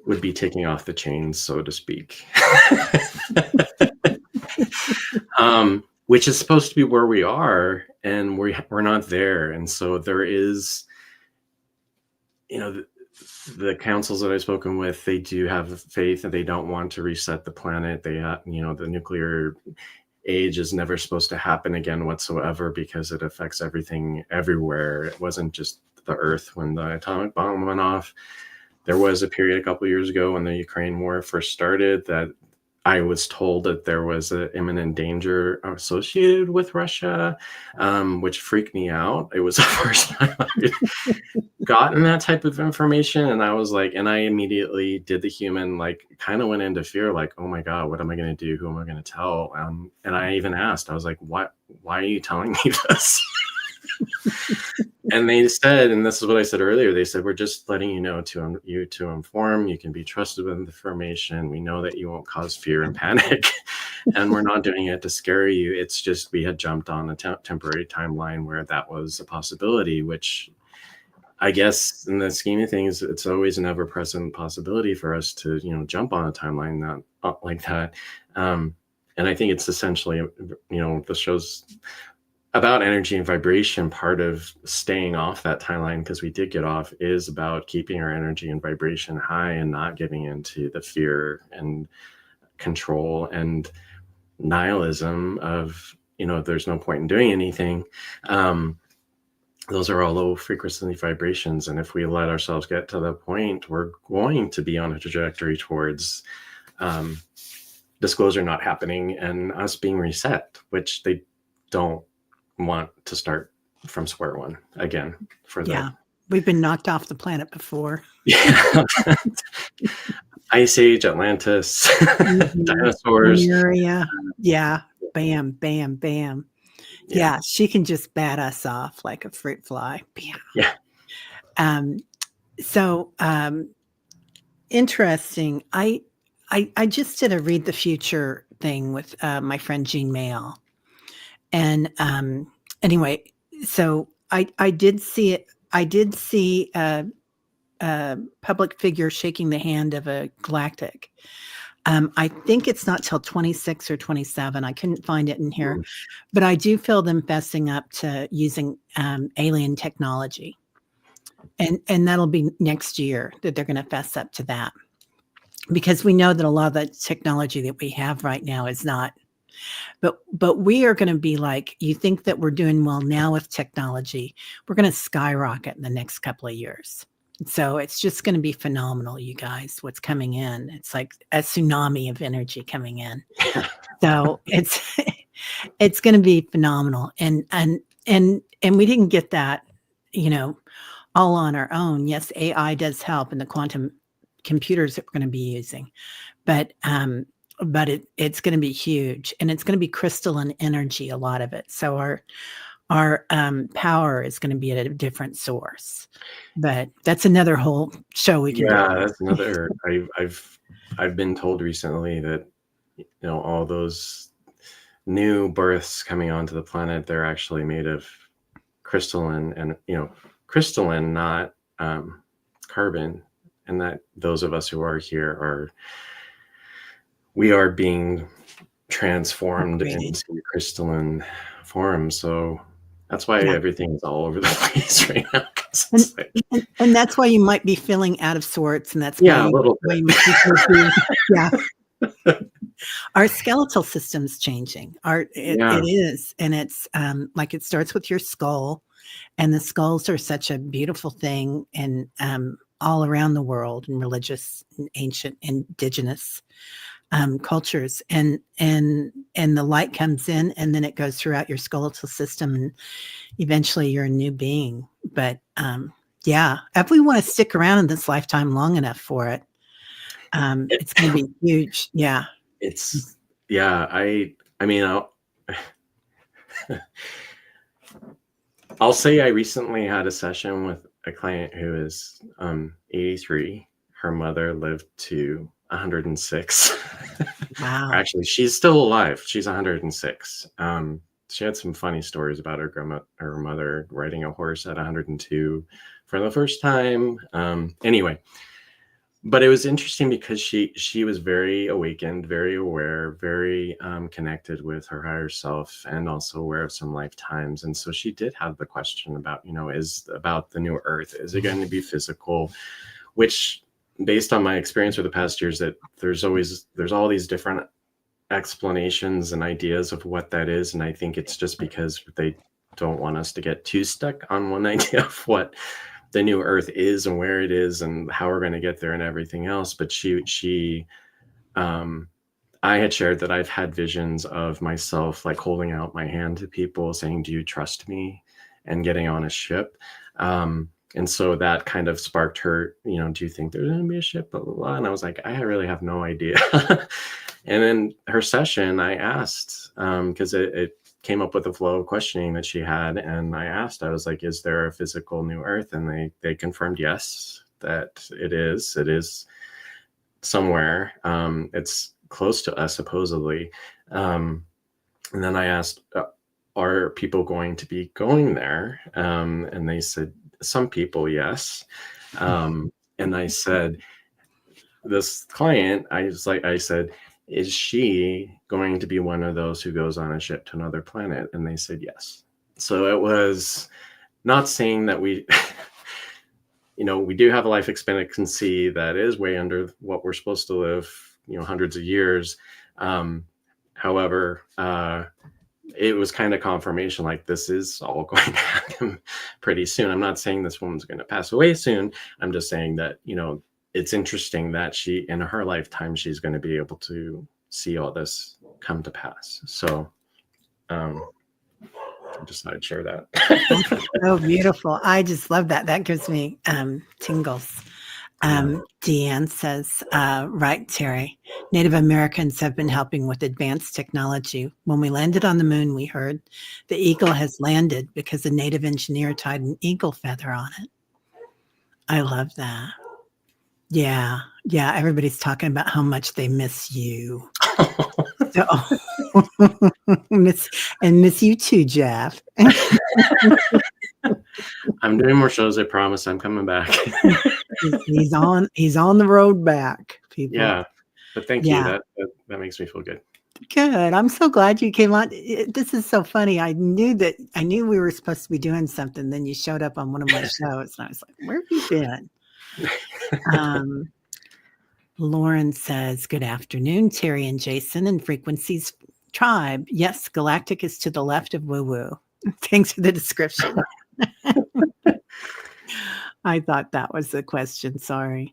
would be taking off the chains, so to speak. Which is supposed to be where we are, and we're not there. And so there is, you know, the councils that I've spoken with, they do have faith and they don't want to reset the planet. They, you know, the nuclear age is never supposed to happen again whatsoever, because it affects everything everywhere. It wasn't just the Earth when the atomic bomb went off. There was a period a couple of years ago when the Ukraine war first started that I was told that there was an imminent danger associated with Russia, which freaked me out. It was the first time I'd gotten that type of information. And I was like, and I immediately did the human, like, kind of went into fear, like, oh my God, what am I going to do? Who am I going to tell? And I even asked, I was like, why are you telling me this? And they said, and this is what I said earlier, they said, we're just letting you know to inform. You can be trusted with information. We know that you won't cause fear and panic, and we're not doing it to scare you. It's just we had jumped on a temporary timeline where that was a possibility, which I guess in the scheme of things, it's always an ever-present possibility for us to, you know, jump on a timeline not like that. And I think it's essentially, you know, the show's about energy and vibration. Part of staying off that timeline, because we did get off, is about keeping our energy and vibration high and not getting into the fear and control and nihilism of, you know, there's no point in doing anything. Those are all low frequency vibrations. And if we let ourselves get to the point, we're going to be on a trajectory towards disclosure not happening and us being reset, which they don't want to start from square one again for yeah, we've been knocked off the planet before. Yeah. Ice Age, Atlantis, dinosaurs. Area. Yeah. bam, bam, bam. Yeah. Yeah, she can just bat us off like a fruit fly. Bam. Yeah. So interesting. I just did a read the future thing with my friend Jean Mail, and anyway, so I did see it. I did see a public figure shaking the hand of a galactic. I think it's not till 26 or 27. I couldn't find it in here, but I do feel them fessing up to using alien technology, and that'll be next year that they're going to fess up to that, because we know that a lot of the technology that we have right now is not. But we are going to be like, you think that we're doing well now with technology, we're going to skyrocket in the next couple of years. So it's just going to be phenomenal, you guys, what's coming in. It's like a tsunami of energy coming in. So it's going to be phenomenal. And we didn't get that, all on our own. Yes, AI does help in the quantum computers that we're going to be using, but it's going to be huge, and it's going to be crystalline energy, a lot of it. So our power is going to be at a different source, but that's another whole show we can do. That's another. I've been told recently that all those new births coming onto the planet, they're actually made of crystalline, and crystalline, not carbon, and that those of us who are here we are being transformed into crystalline form. So that's why everything's all over the place right now. And that's why you might be feeling out of sorts, and that's why a little bit. Our skeletal system's changing. It is, and it's like it starts with your skull, and the skulls are such a beautiful thing, and all around the world, in religious, and ancient, indigenous cultures, and the light comes in, and then it goes throughout your skeletal system, and eventually you're a new being. But if we want to stick around in this lifetime long enough for it, it's going to be huge. I mean, I'll say I recently had a session with a client who is 83. Her mother lived to 106. Wow. Actually, she's still alive. She's 106. She had some funny stories about her mother riding a horse at 102 for the first time. Anyway, but it was interesting because she was very awakened, very aware, very connected with her higher self, and also aware of some lifetimes. And so she did have the question about, is about the new earth, is it going to be physical? Which, based on my experience for the past years, that there's all these different explanations and ideas of what that is. And I think it's just because they don't want us to get too stuck on one idea of what the new earth is and where it is and how we're going to get there and everything else. But I had shared that I've had visions of myself like holding out my hand to people saying, do you trust me? And getting on a ship. And so that kind of sparked her, do you think there's going to be a ship? Blah, blah, blah. And I was like, I really have no idea. And then her session, I asked, because it came up with a flow of questioning that she had. And I was like, is there a physical new earth? And they confirmed, yes, that it is somewhere. It's close to us, supposedly. And then I asked, are people going to be going there? And they said, some people, yes. And I said, this client, I said, is she going to be one of those who goes on a ship to another planet? And they said, yes. So it was not saying that we, we do have a life expectancy that is way under what we're supposed to live, hundreds of years. However, it was kind of confirmation, like this is all going to happen pretty soon. I'm not saying this woman's going to pass away soon. I'm just saying that, it's interesting that she, in her lifetime, she's going to be able to see all this come to pass. So I just thought I'd share that. Oh, beautiful. I just love that. That gives me tingles. Deanne says, right, Terry, Native Americans have been helping with advanced technology. When we landed on the moon, we heard the eagle has landed because a native engineer tied an eagle feather on it. I love that. Yeah. Yeah. Everybody's talking about how much they miss you. So, miss you too, Jeff. I'm doing more shows. I promise. I'm coming back. he's on the road back, people. Yeah, but thank you. That makes me feel good. Good. I'm so glad you came on. This is so funny. I knew we were supposed to be doing something. Then you showed up on one of my shows, and I was like, "Where have you been?" Lauren says, "Good afternoon, Terry and Jason and Frequencies Tribe. Yes, Galactic is to the left of Woo Woo. Thanks for the description." I thought that was the question. Sorry.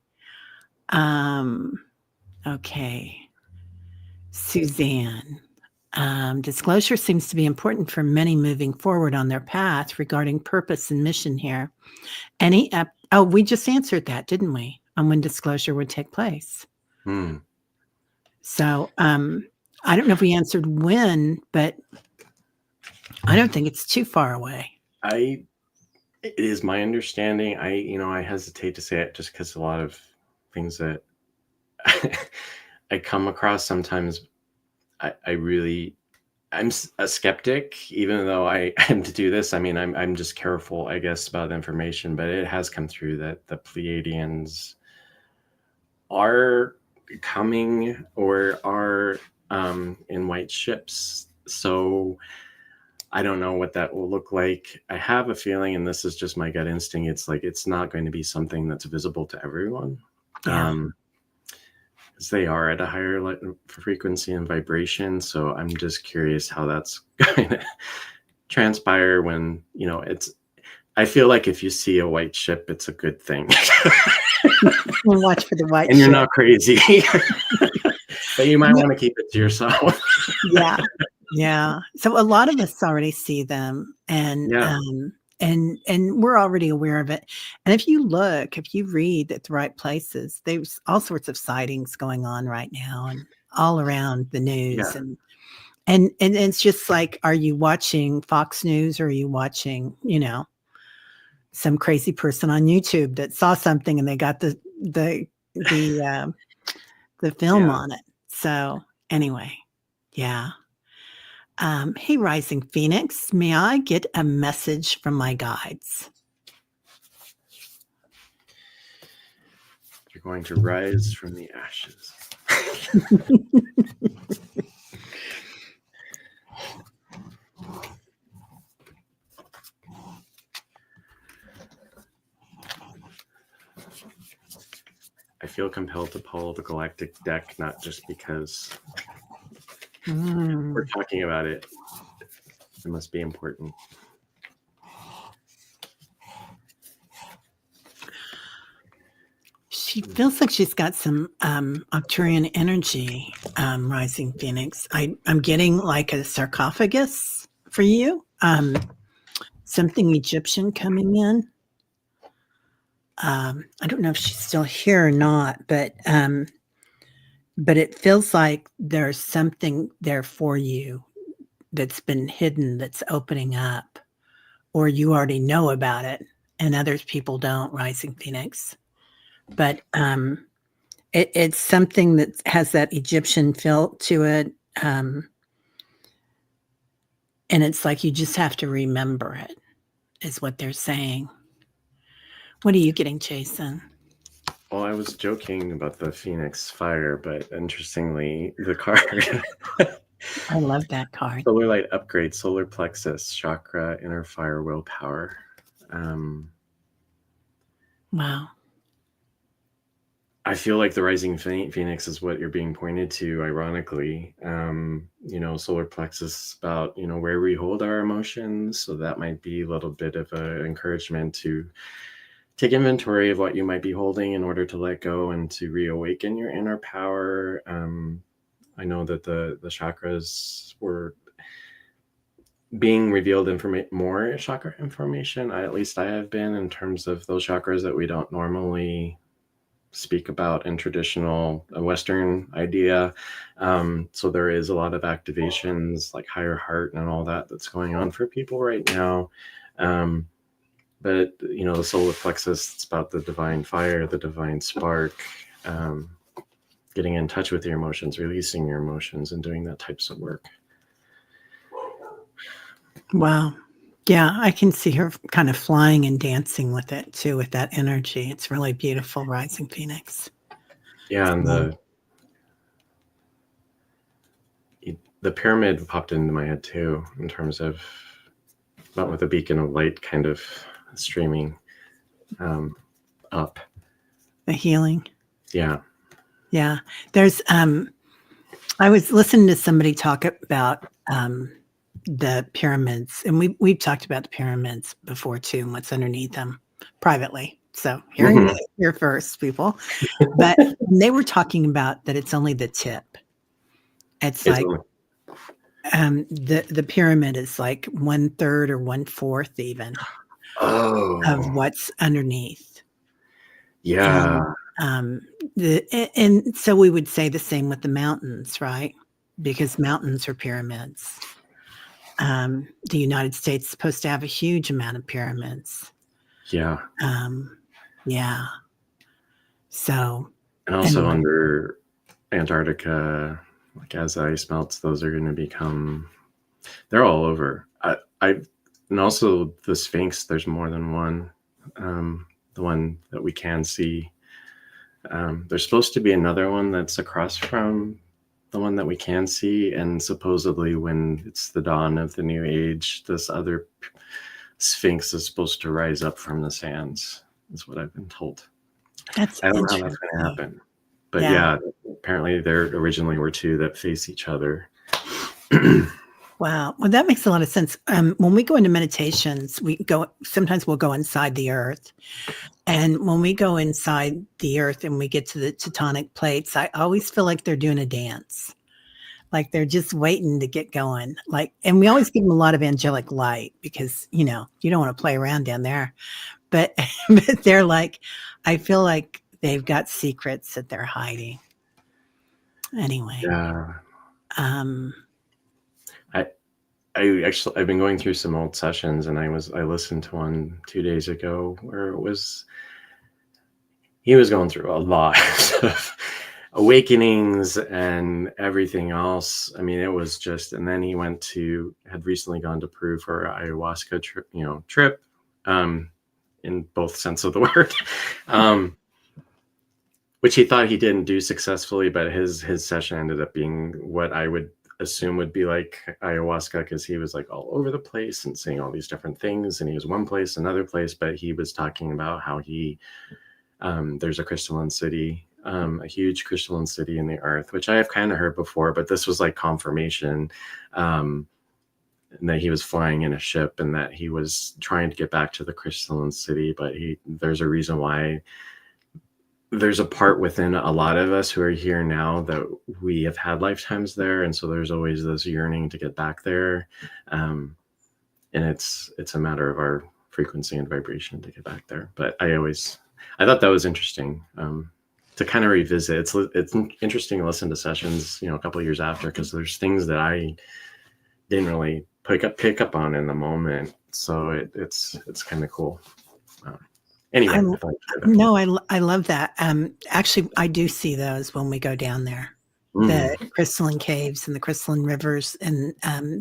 Okay. Suzanne. Disclosure seems to be important for many moving forward on their path regarding purpose and mission here. We just answered that, didn't we? On when disclosure would take place. So I don't know if we answered when, but I don't think it's too far away. It is my understanding. I hesitate to say it just because a lot of things that I come across sometimes, I'm a skeptic, even though I am to do this. I mean, I'm just careful, I guess, about information, but it has come through that the Pleiadians are coming or are in white ships. So I don't know what that will look like. I have a feeling, and this is just my gut instinct, it's like it's not going to be something that's visible to everyone. Because they are at a higher frequency and vibration. So I'm just curious how that's going to transpire when, I feel like if you see a white ship, it's a good thing. We'll watch for the white ship. And you're not crazy. But you might want to keep it to yourself. Yeah. So a lot of us already see them, and we're already aware of it. And if you read at the right places, there's all sorts of sightings going on right now and all around the news. And it's just like, are you watching Fox News, or are you watching, some crazy person on YouTube that saw something and they got the film on it. So anyway, yeah. Hey, Rising Phoenix, may I get a message from my guides? You're going to rise from the ashes. I feel compelled to pull the galactic deck, not just because we're talking about it. It must be important. She feels like she's got some Arcturian energy, Rising Phoenix. I'm getting like a sarcophagus for you, something Egyptian coming in. I don't know if she's still here or not, but it feels like there's something there for you that's been hidden, that's opening up, or you already know about it and other people don't, Rising Phoenix. But it's something that has that Egyptian feel to it. And it's like you just have to remember it, is what they're saying. What are you getting, Jason? Well, I was joking about the Phoenix fire, but interestingly, the card. I love that card. Solar light upgrade, solar plexus, chakra, inner fire, willpower. Wow. I feel like the rising phoenix is what you're being pointed to, ironically. Solar plexus about, where we hold our emotions. So that might be a little bit of an encouragement to take inventory of what you might be holding in order to let go and to reawaken your inner power. I know that the chakras were being revealed more chakra information. At least I have been, in terms of those chakras that we don't normally speak about in traditional Western idea. So there is a lot of activations like higher heart and all that that's going on for people right now. But the solar plexus, it's about the divine fire, the divine spark, getting in touch with your emotions, releasing your emotions, and doing that types of work. Wow. Yeah, I can see her kind of flying and dancing with it too, with that energy. It's really beautiful, Rising Phoenix. Yeah, and the pyramid popped into my head too, in terms of about with a beacon of light kind of streaming up. The healing. Yeah. Yeah. There's I was listening to somebody talk about the pyramids, and we've talked about the pyramids before too, and what's underneath them privately. So hearing it here first, people. But they were talking about that it's only the tip. It's like the pyramid is like 1/3 or 1/4 even of what's underneath. Yeah. And so we would say the same with the mountains, right? Because mountains are pyramids. The United States is supposed to have a huge amount of pyramids. Yeah. Yeah. So. And also under Antarctica, like as ice melts, those are going to become, they're all over. And also the Sphinx, there's more than one. The one that we can see. There's supposed to be another one that's across from the one that we can see, and supposedly when it's the dawn of the new age, this other Sphinx is supposed to rise up from the sands, is what I've been told. I don't know how that's going to happen. But yeah, apparently there originally were two that face each other. Wow. Well, that makes a lot of sense. When we go into meditations, sometimes we'll go inside the earth. And when we go inside the earth and we get to the tectonic plates, I always feel like they're doing a dance. Like they're just waiting to get going. And we always give them a lot of angelic light because, you don't want to play around down there. But they're like, I feel like they've got secrets that they're hiding. Anyway. Yeah. I've been going through some old sessions, and I listened to one 2 days ago where he was going through a lot of awakenings and everything else. I mean, it was just, and then he had recently gone to Peru for an ayahuasca trip, in both sense of the word, which he thought he didn't do successfully, but his session ended up being what I would assume would be like ayahuasca, because he was like all over the place and saying all these different things, and he was one place, another place, but he was talking about how there's a crystalline city, a huge crystalline city in the earth, which I have kind of heard before, but this was like confirmation, and that he was flying in a ship and that he was trying to get back to the crystalline city, but there's a reason why. There's a part within a lot of us who are here now that we have had lifetimes there, and so there's always this yearning to get back there, and it's a matter of our frequency and vibration to get back there. But I thought that was interesting, to kind of revisit. It's interesting to listen to sessions, a couple of years after, because there's things that I didn't really pick up on in the moment. So it's kind of cool. Anyway, I love that. Actually, I do see those when we go down there. The crystalline caves and the crystalline rivers and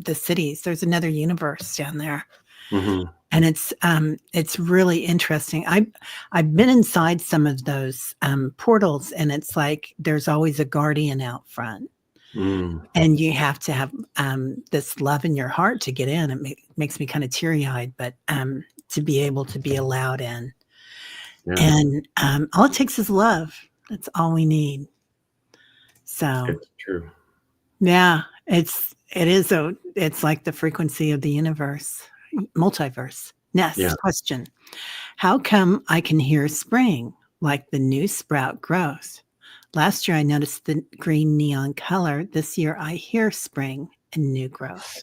the cities. There's another universe down there, and it's really interesting. I've been inside some of those portals, and it's like there's always a guardian out front, and you have to have this love in your heart to get in. It makes me kind of teary-eyed, but to be able to be allowed in. Yeah. And all it takes is love. That's all we need. So it's true. Yeah, it's like the frequency of the universe, multiverse. Next question. How come I can hear spring, like the new sprout growth? Last year I noticed the green neon color. This year I hear spring and new growth.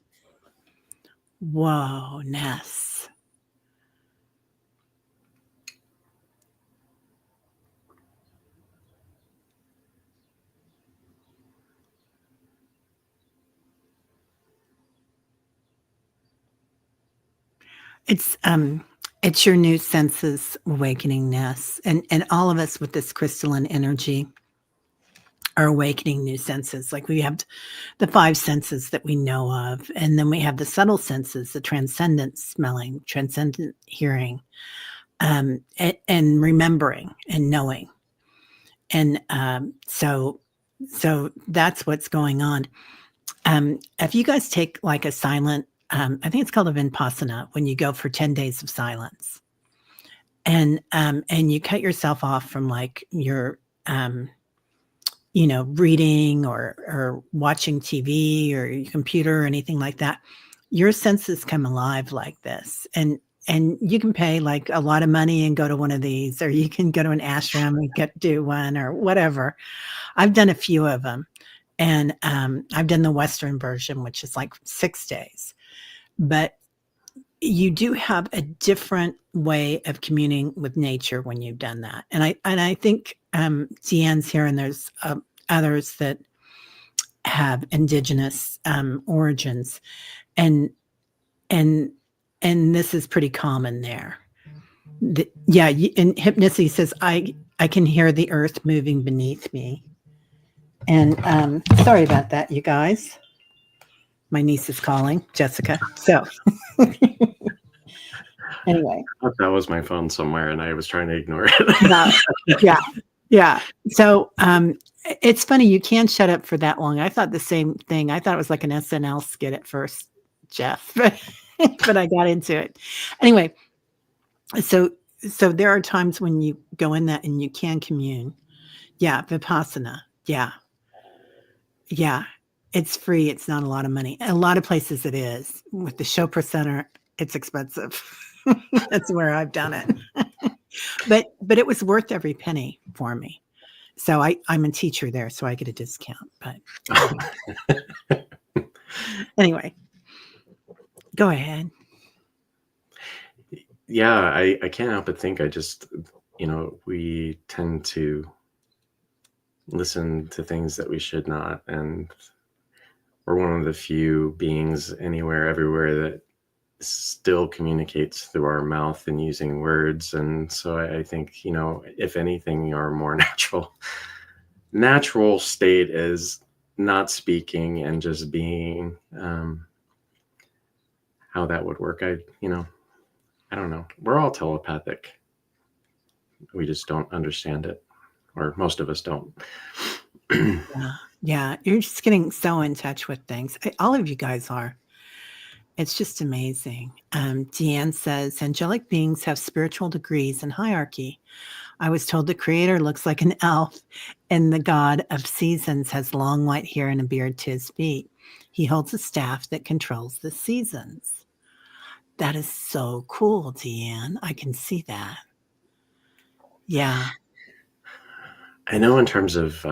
Whoa, Ness. It's your new senses awakeningness, and all of us with this crystalline energy are awakening new senses. Like we have the five senses that we know of, and then we have the subtle senses, the transcendent smelling, transcendent hearing, and remembering and knowing. And so that's what's going on. If you guys take like a silent, I think it's called a vipassana, when you go for 10 days of silence, and you cut yourself off from like your reading or watching TV or your computer or anything like that, your senses come alive like this. And you can pay like a lot of money and go to one of these, or you can go to an ashram and do one or whatever. I've done a few of them, and I've done the Western version, which is like 6 days. But you do have a different way of communing with nature when you've done that. And I think Deanne's here, and there's others that have indigenous origins, and this is pretty common there. In hypnosis, he says, I can hear the earth moving beneath me. And sorry about that, you guys. My niece is calling, Jessica. So anyway. I thought that was my phone somewhere, and I was trying to ignore it. Yeah. So it's funny, you can't shut up for that long. I thought the same thing. I thought it was like an SNL skit at first, Jeff, but I got into it. Anyway, so there are times when you go in that and you can commune. Yeah, Vipassana. Yeah. It's free. It's not a lot of money. A lot of places it is. With the Chopra Center, it's expensive. That's where I've done it. But it was worth every penny for me. So I'm a teacher there, so I get a discount. But anyway, go ahead. Yeah, I can't help but think we tend to listen to things that we should not, and we're one of the few beings anywhere, everywhere that still communicates through our mouth and using words. And so I think, if anything, our more natural state is not speaking and just being. How that would work, I don't know. We're all telepathic. We just don't understand it, or most of us don't. Yeah, you're just getting so in touch with things. All of you guys are. It's just amazing. Deanne says, angelic beings have spiritual degrees and hierarchy. I was told the creator looks like an elf, and the god of seasons has long white hair and a beard to his feet. He holds a staff that controls the seasons. That is so cool, Deanne. I can see that. Yeah. I know in terms of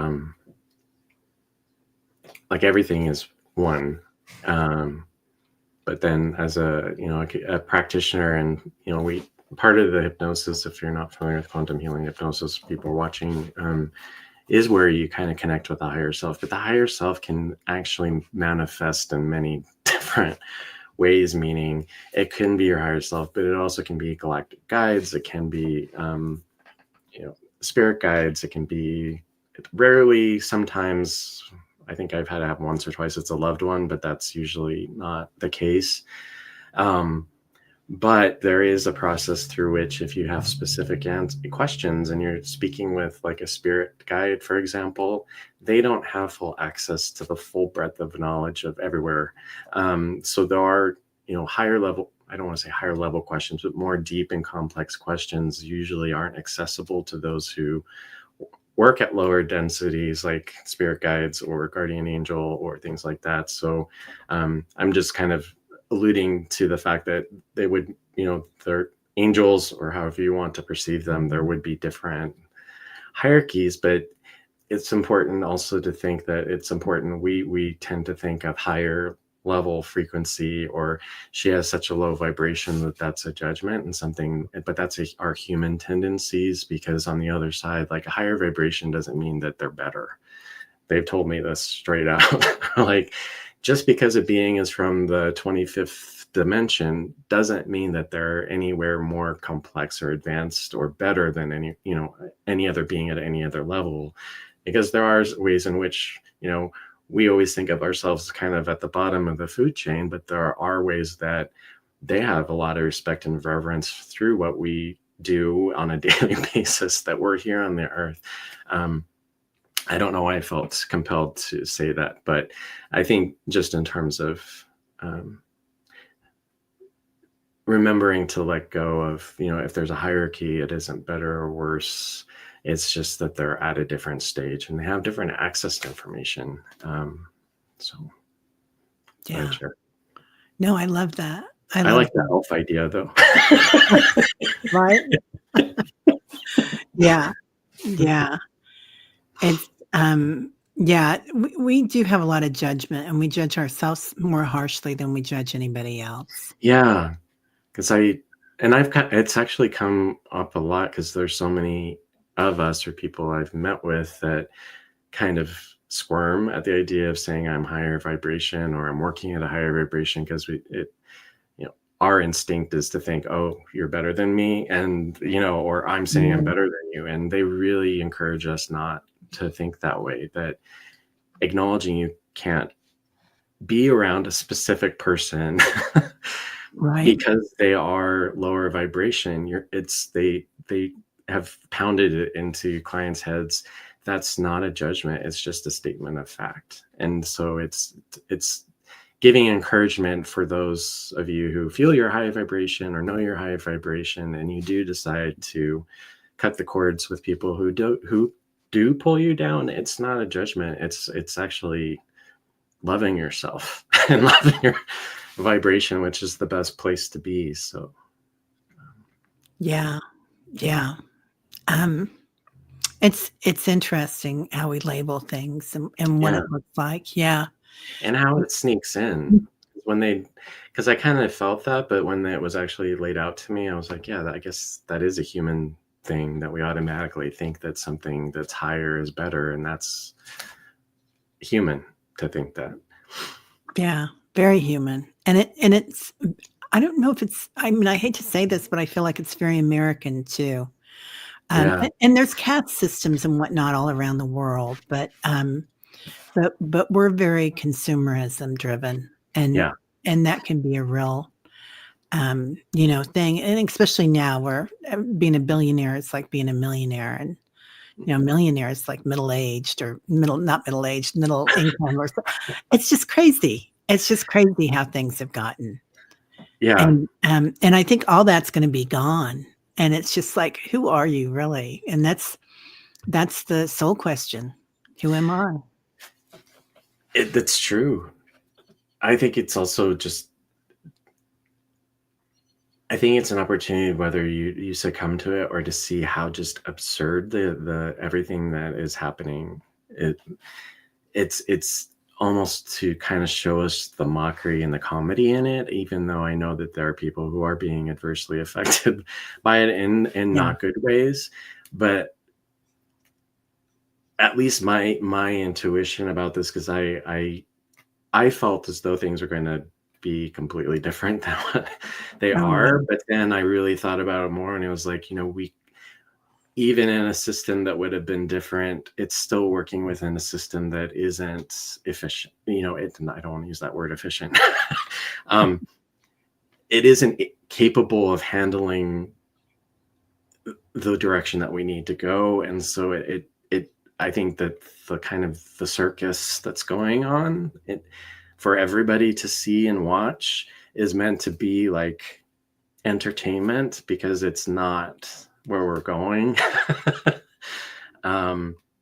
like everything is one. But then as a practitioner, and part of the hypnosis, if you're not familiar with quantum healing hypnosis, people watching, is where you kind of connect with the higher self. But the higher self can actually manifest in many different ways, meaning it can be your higher self, but it also can be galactic guides. It can be spirit guides. It can be rarely, sometimes, I think I've had to have once or twice, it's a loved one, but that's usually not the case. But there is a process through which, if you have specific questions and you're speaking with like a spirit guide, for example, they don't have full access to the full breadth of knowledge of everywhere. So there are, higher level, I don't want to say higher level questions, but more deep and complex questions usually aren't accessible to those who work at lower densities, like spirit guides or guardian angel or things like that. So I'm just kind of alluding to the fact that they would, they're angels, or however you want to perceive them, there would be different hierarchies. But it's important also to think that it's important. We tend to think of higher level frequency, or she has such a low vibration that that's a judgment and something, but that's our human tendencies, because on the other side, like a higher vibration doesn't mean that they're better. They've told me this straight out. Like, just because a being is from the 25th dimension doesn't mean that they're anywhere more complex or advanced or better than any other being at any other level, because there are ways in which, we always think of ourselves kind of at the bottom of the food chain, but there are ways that they have a lot of respect and reverence through what we do on a daily basis, that we're here on the earth. I don't know why I felt compelled to say that, but I think just in terms of remembering to let go of, if there's a hierarchy, it isn't better or worse. It's just that they're at a different stage and they have different access to information. So, Yeah. sure. No, I love that. I like the elf idea, though. Right? Yeah. Yeah. It's, yeah, we do have a lot of judgment, and we judge ourselves more harshly than we judge anybody else. Yeah. Because it's actually come up a lot, because there's so many of us or people I've met with that kind of squirm at the idea of saying I'm higher vibration or I'm working at a higher vibration, because our instinct is to think, oh, you're better than me, and or I'm saying I'm better than you, and they really encourage us not to think that way, that acknowledging you can't be around a specific person Right. because they are lower vibration. They have pounded it into clients' heads. That's not a judgment. It's just a statement of fact. And so it's giving encouragement for those of you who feel you're high vibration or know you're high vibration, and you do decide to cut the cords with people who do pull you down. It's not a judgment. It's actually loving yourself and loving your vibration, which is the best place to be. So yeah. It's interesting how we label things and what it looks like. Yeah. And how it sneaks in because I kind of felt that, but when it was actually laid out to me, I was like, yeah, I guess that is a human thing, that we automatically think that something that's higher is better, and that's human to think that. Yeah, very human. And it's, I don't know if it's, I mean, I hate to say this, but I feel like it's very American too. And there's caste systems and whatnot all around the world, but we're very consumerism driven, and that can be a real thing. And especially now, where being a billionaire is like being a millionaire, and millionaire is like middle-aged or not middle-aged, middle income, or it's just crazy. It's just crazy how things have gotten. Yeah. And I think all that's going to be gone. And it's just like, who are you really? And that's the soul question. Who am I? That's true. I think it's also just, I think it's an opportunity, whether you succumb to it or to see how just absurd the everything that is happening. It's almost to kind of show us the mockery and the comedy in it, even though I know that there are people who are being adversely affected by it in not good ways. But at least my intuition about this, because I felt as though things were going to be completely different than what they are. But then I really thought about it more, and it was like, we, even in a system that would have been different, it's still working within a system that isn't efficient. I don't want to use that word efficient. It isn't capable of handling the direction that we need to go. And so I think that the kind of the circus that's going on for everybody to see and watch is meant to be like entertainment, because it's not where we're going,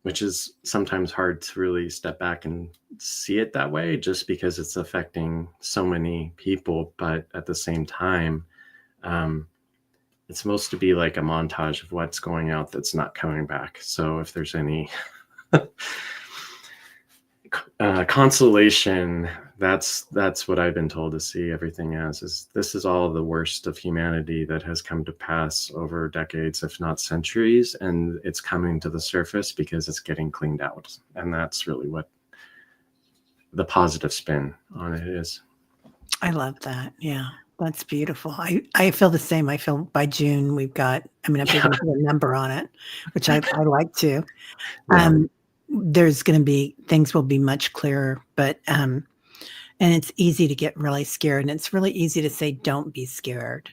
which is sometimes hard to really step back and see it that way, just because it's affecting so many people. But at the same time, it's supposed to be like a montage of what's going out that's not coming back. So if there's any consolation, that's what I've been told to see everything as, is this is all the worst of humanity that has come to pass over decades, if not centuries, and it's coming to the surface because it's getting cleaned out. And that's really what the positive spin on it is. I love that. Yeah. That's beautiful. I feel the same. I feel by June we've got, I mean, if we Yeah, can put a number on it, which I like to, yeah, there's going to be, things will be much clearer, but, and it's easy to get really scared, and it's really easy to say, don't be scared.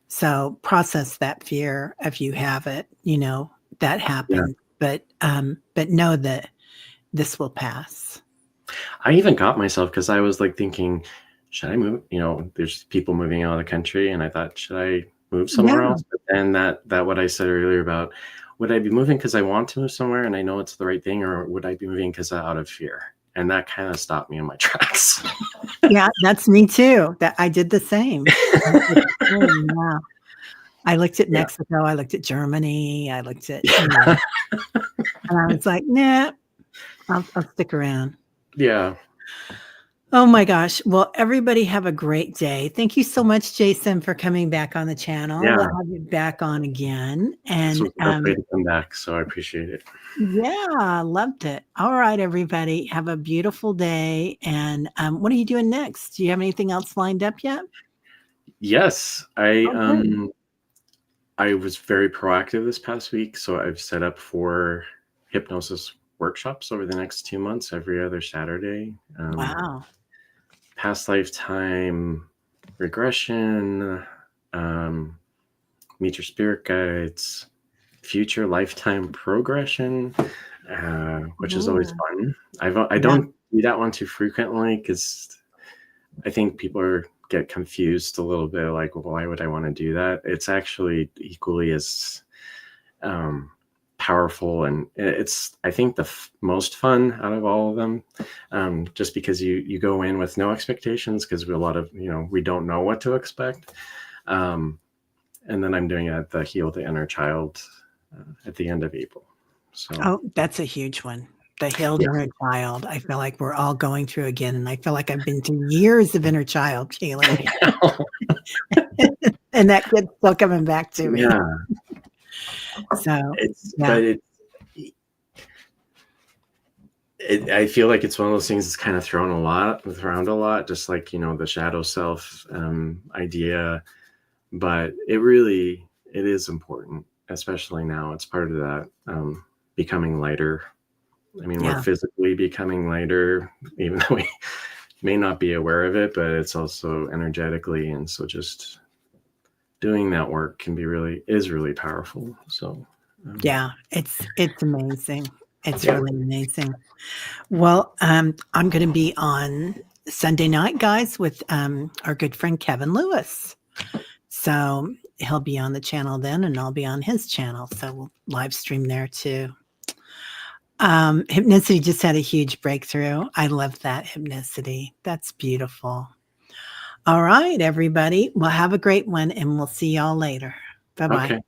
So process that fear if you have it, that yeah. happened, but know that this will pass. I even got myself because I was like thinking, should I move? There's people moving out of the country, and I thought, should I move somewhere Yeah. else? But then that what I said earlier about, would I be moving because I want to move somewhere and I know it's the right thing, or would I be moving because out of fear? And that kind of stopped me in my tracks. Yeah, that's me too. That I did the same. I did the same, yeah. I looked at Yeah. Mexico, I looked at Germany, I looked at, Yeah. and I was like, "Nah, I'll stick around." Yeah. Oh my gosh. Well, everybody have a great day. Thank you so much, Jason, for coming back on the channel. Yeah. We'll have you back on again. This And was a great way to come back, so I appreciate it. yeah, loved it. All right, everybody, have a beautiful day. And what are you doing next? Do you have anything else lined up yet? Yes, I Oh, good. I was very proactive this past week, so I've set up 4 hypnosis workshops over the next 2 months, every other Saturday. Wow. Past lifetime regression, um, meet your spirit guides, future lifetime progression, which is always Ooh, fun. I yeah. don't do that one too frequently because I think people get confused a little bit, like, well, why would I want to do that? It's actually equally as um, powerful, and it's, I think, the most fun out of all of them, just because you go in with no expectations, because a lot of we don't know what to expect. And then I'm doing it at the Heal the Inner Child at the end of April. So Oh, that's a huge one. The healed yeah. inner child. I feel like we're all going through again. And I feel like I've been through years of inner child healing. And that kid's still coming back to me. Yeah, So, it's yeah. but I feel like it's one of those things that's kind of thrown around a lot, just like the shadow self idea. But it is important, especially now. It's part of that becoming lighter. I mean, we're Yeah. physically becoming lighter, even though we may not be aware of it, but it's also energetically. And so just doing that work is really powerful. So Yeah. It's amazing. It's yeah. really amazing. Well, I'm going to be on Sunday night, guys, with our good friend Kevin Lewis. So he'll be on the channel then, and I'll be on his channel. So we'll live stream there too. Hypnicity just had a huge breakthrough. I love that hypnicity. That's beautiful. All right, everybody. Well, have a great one, and we'll see y'all later. Bye bye. Okay.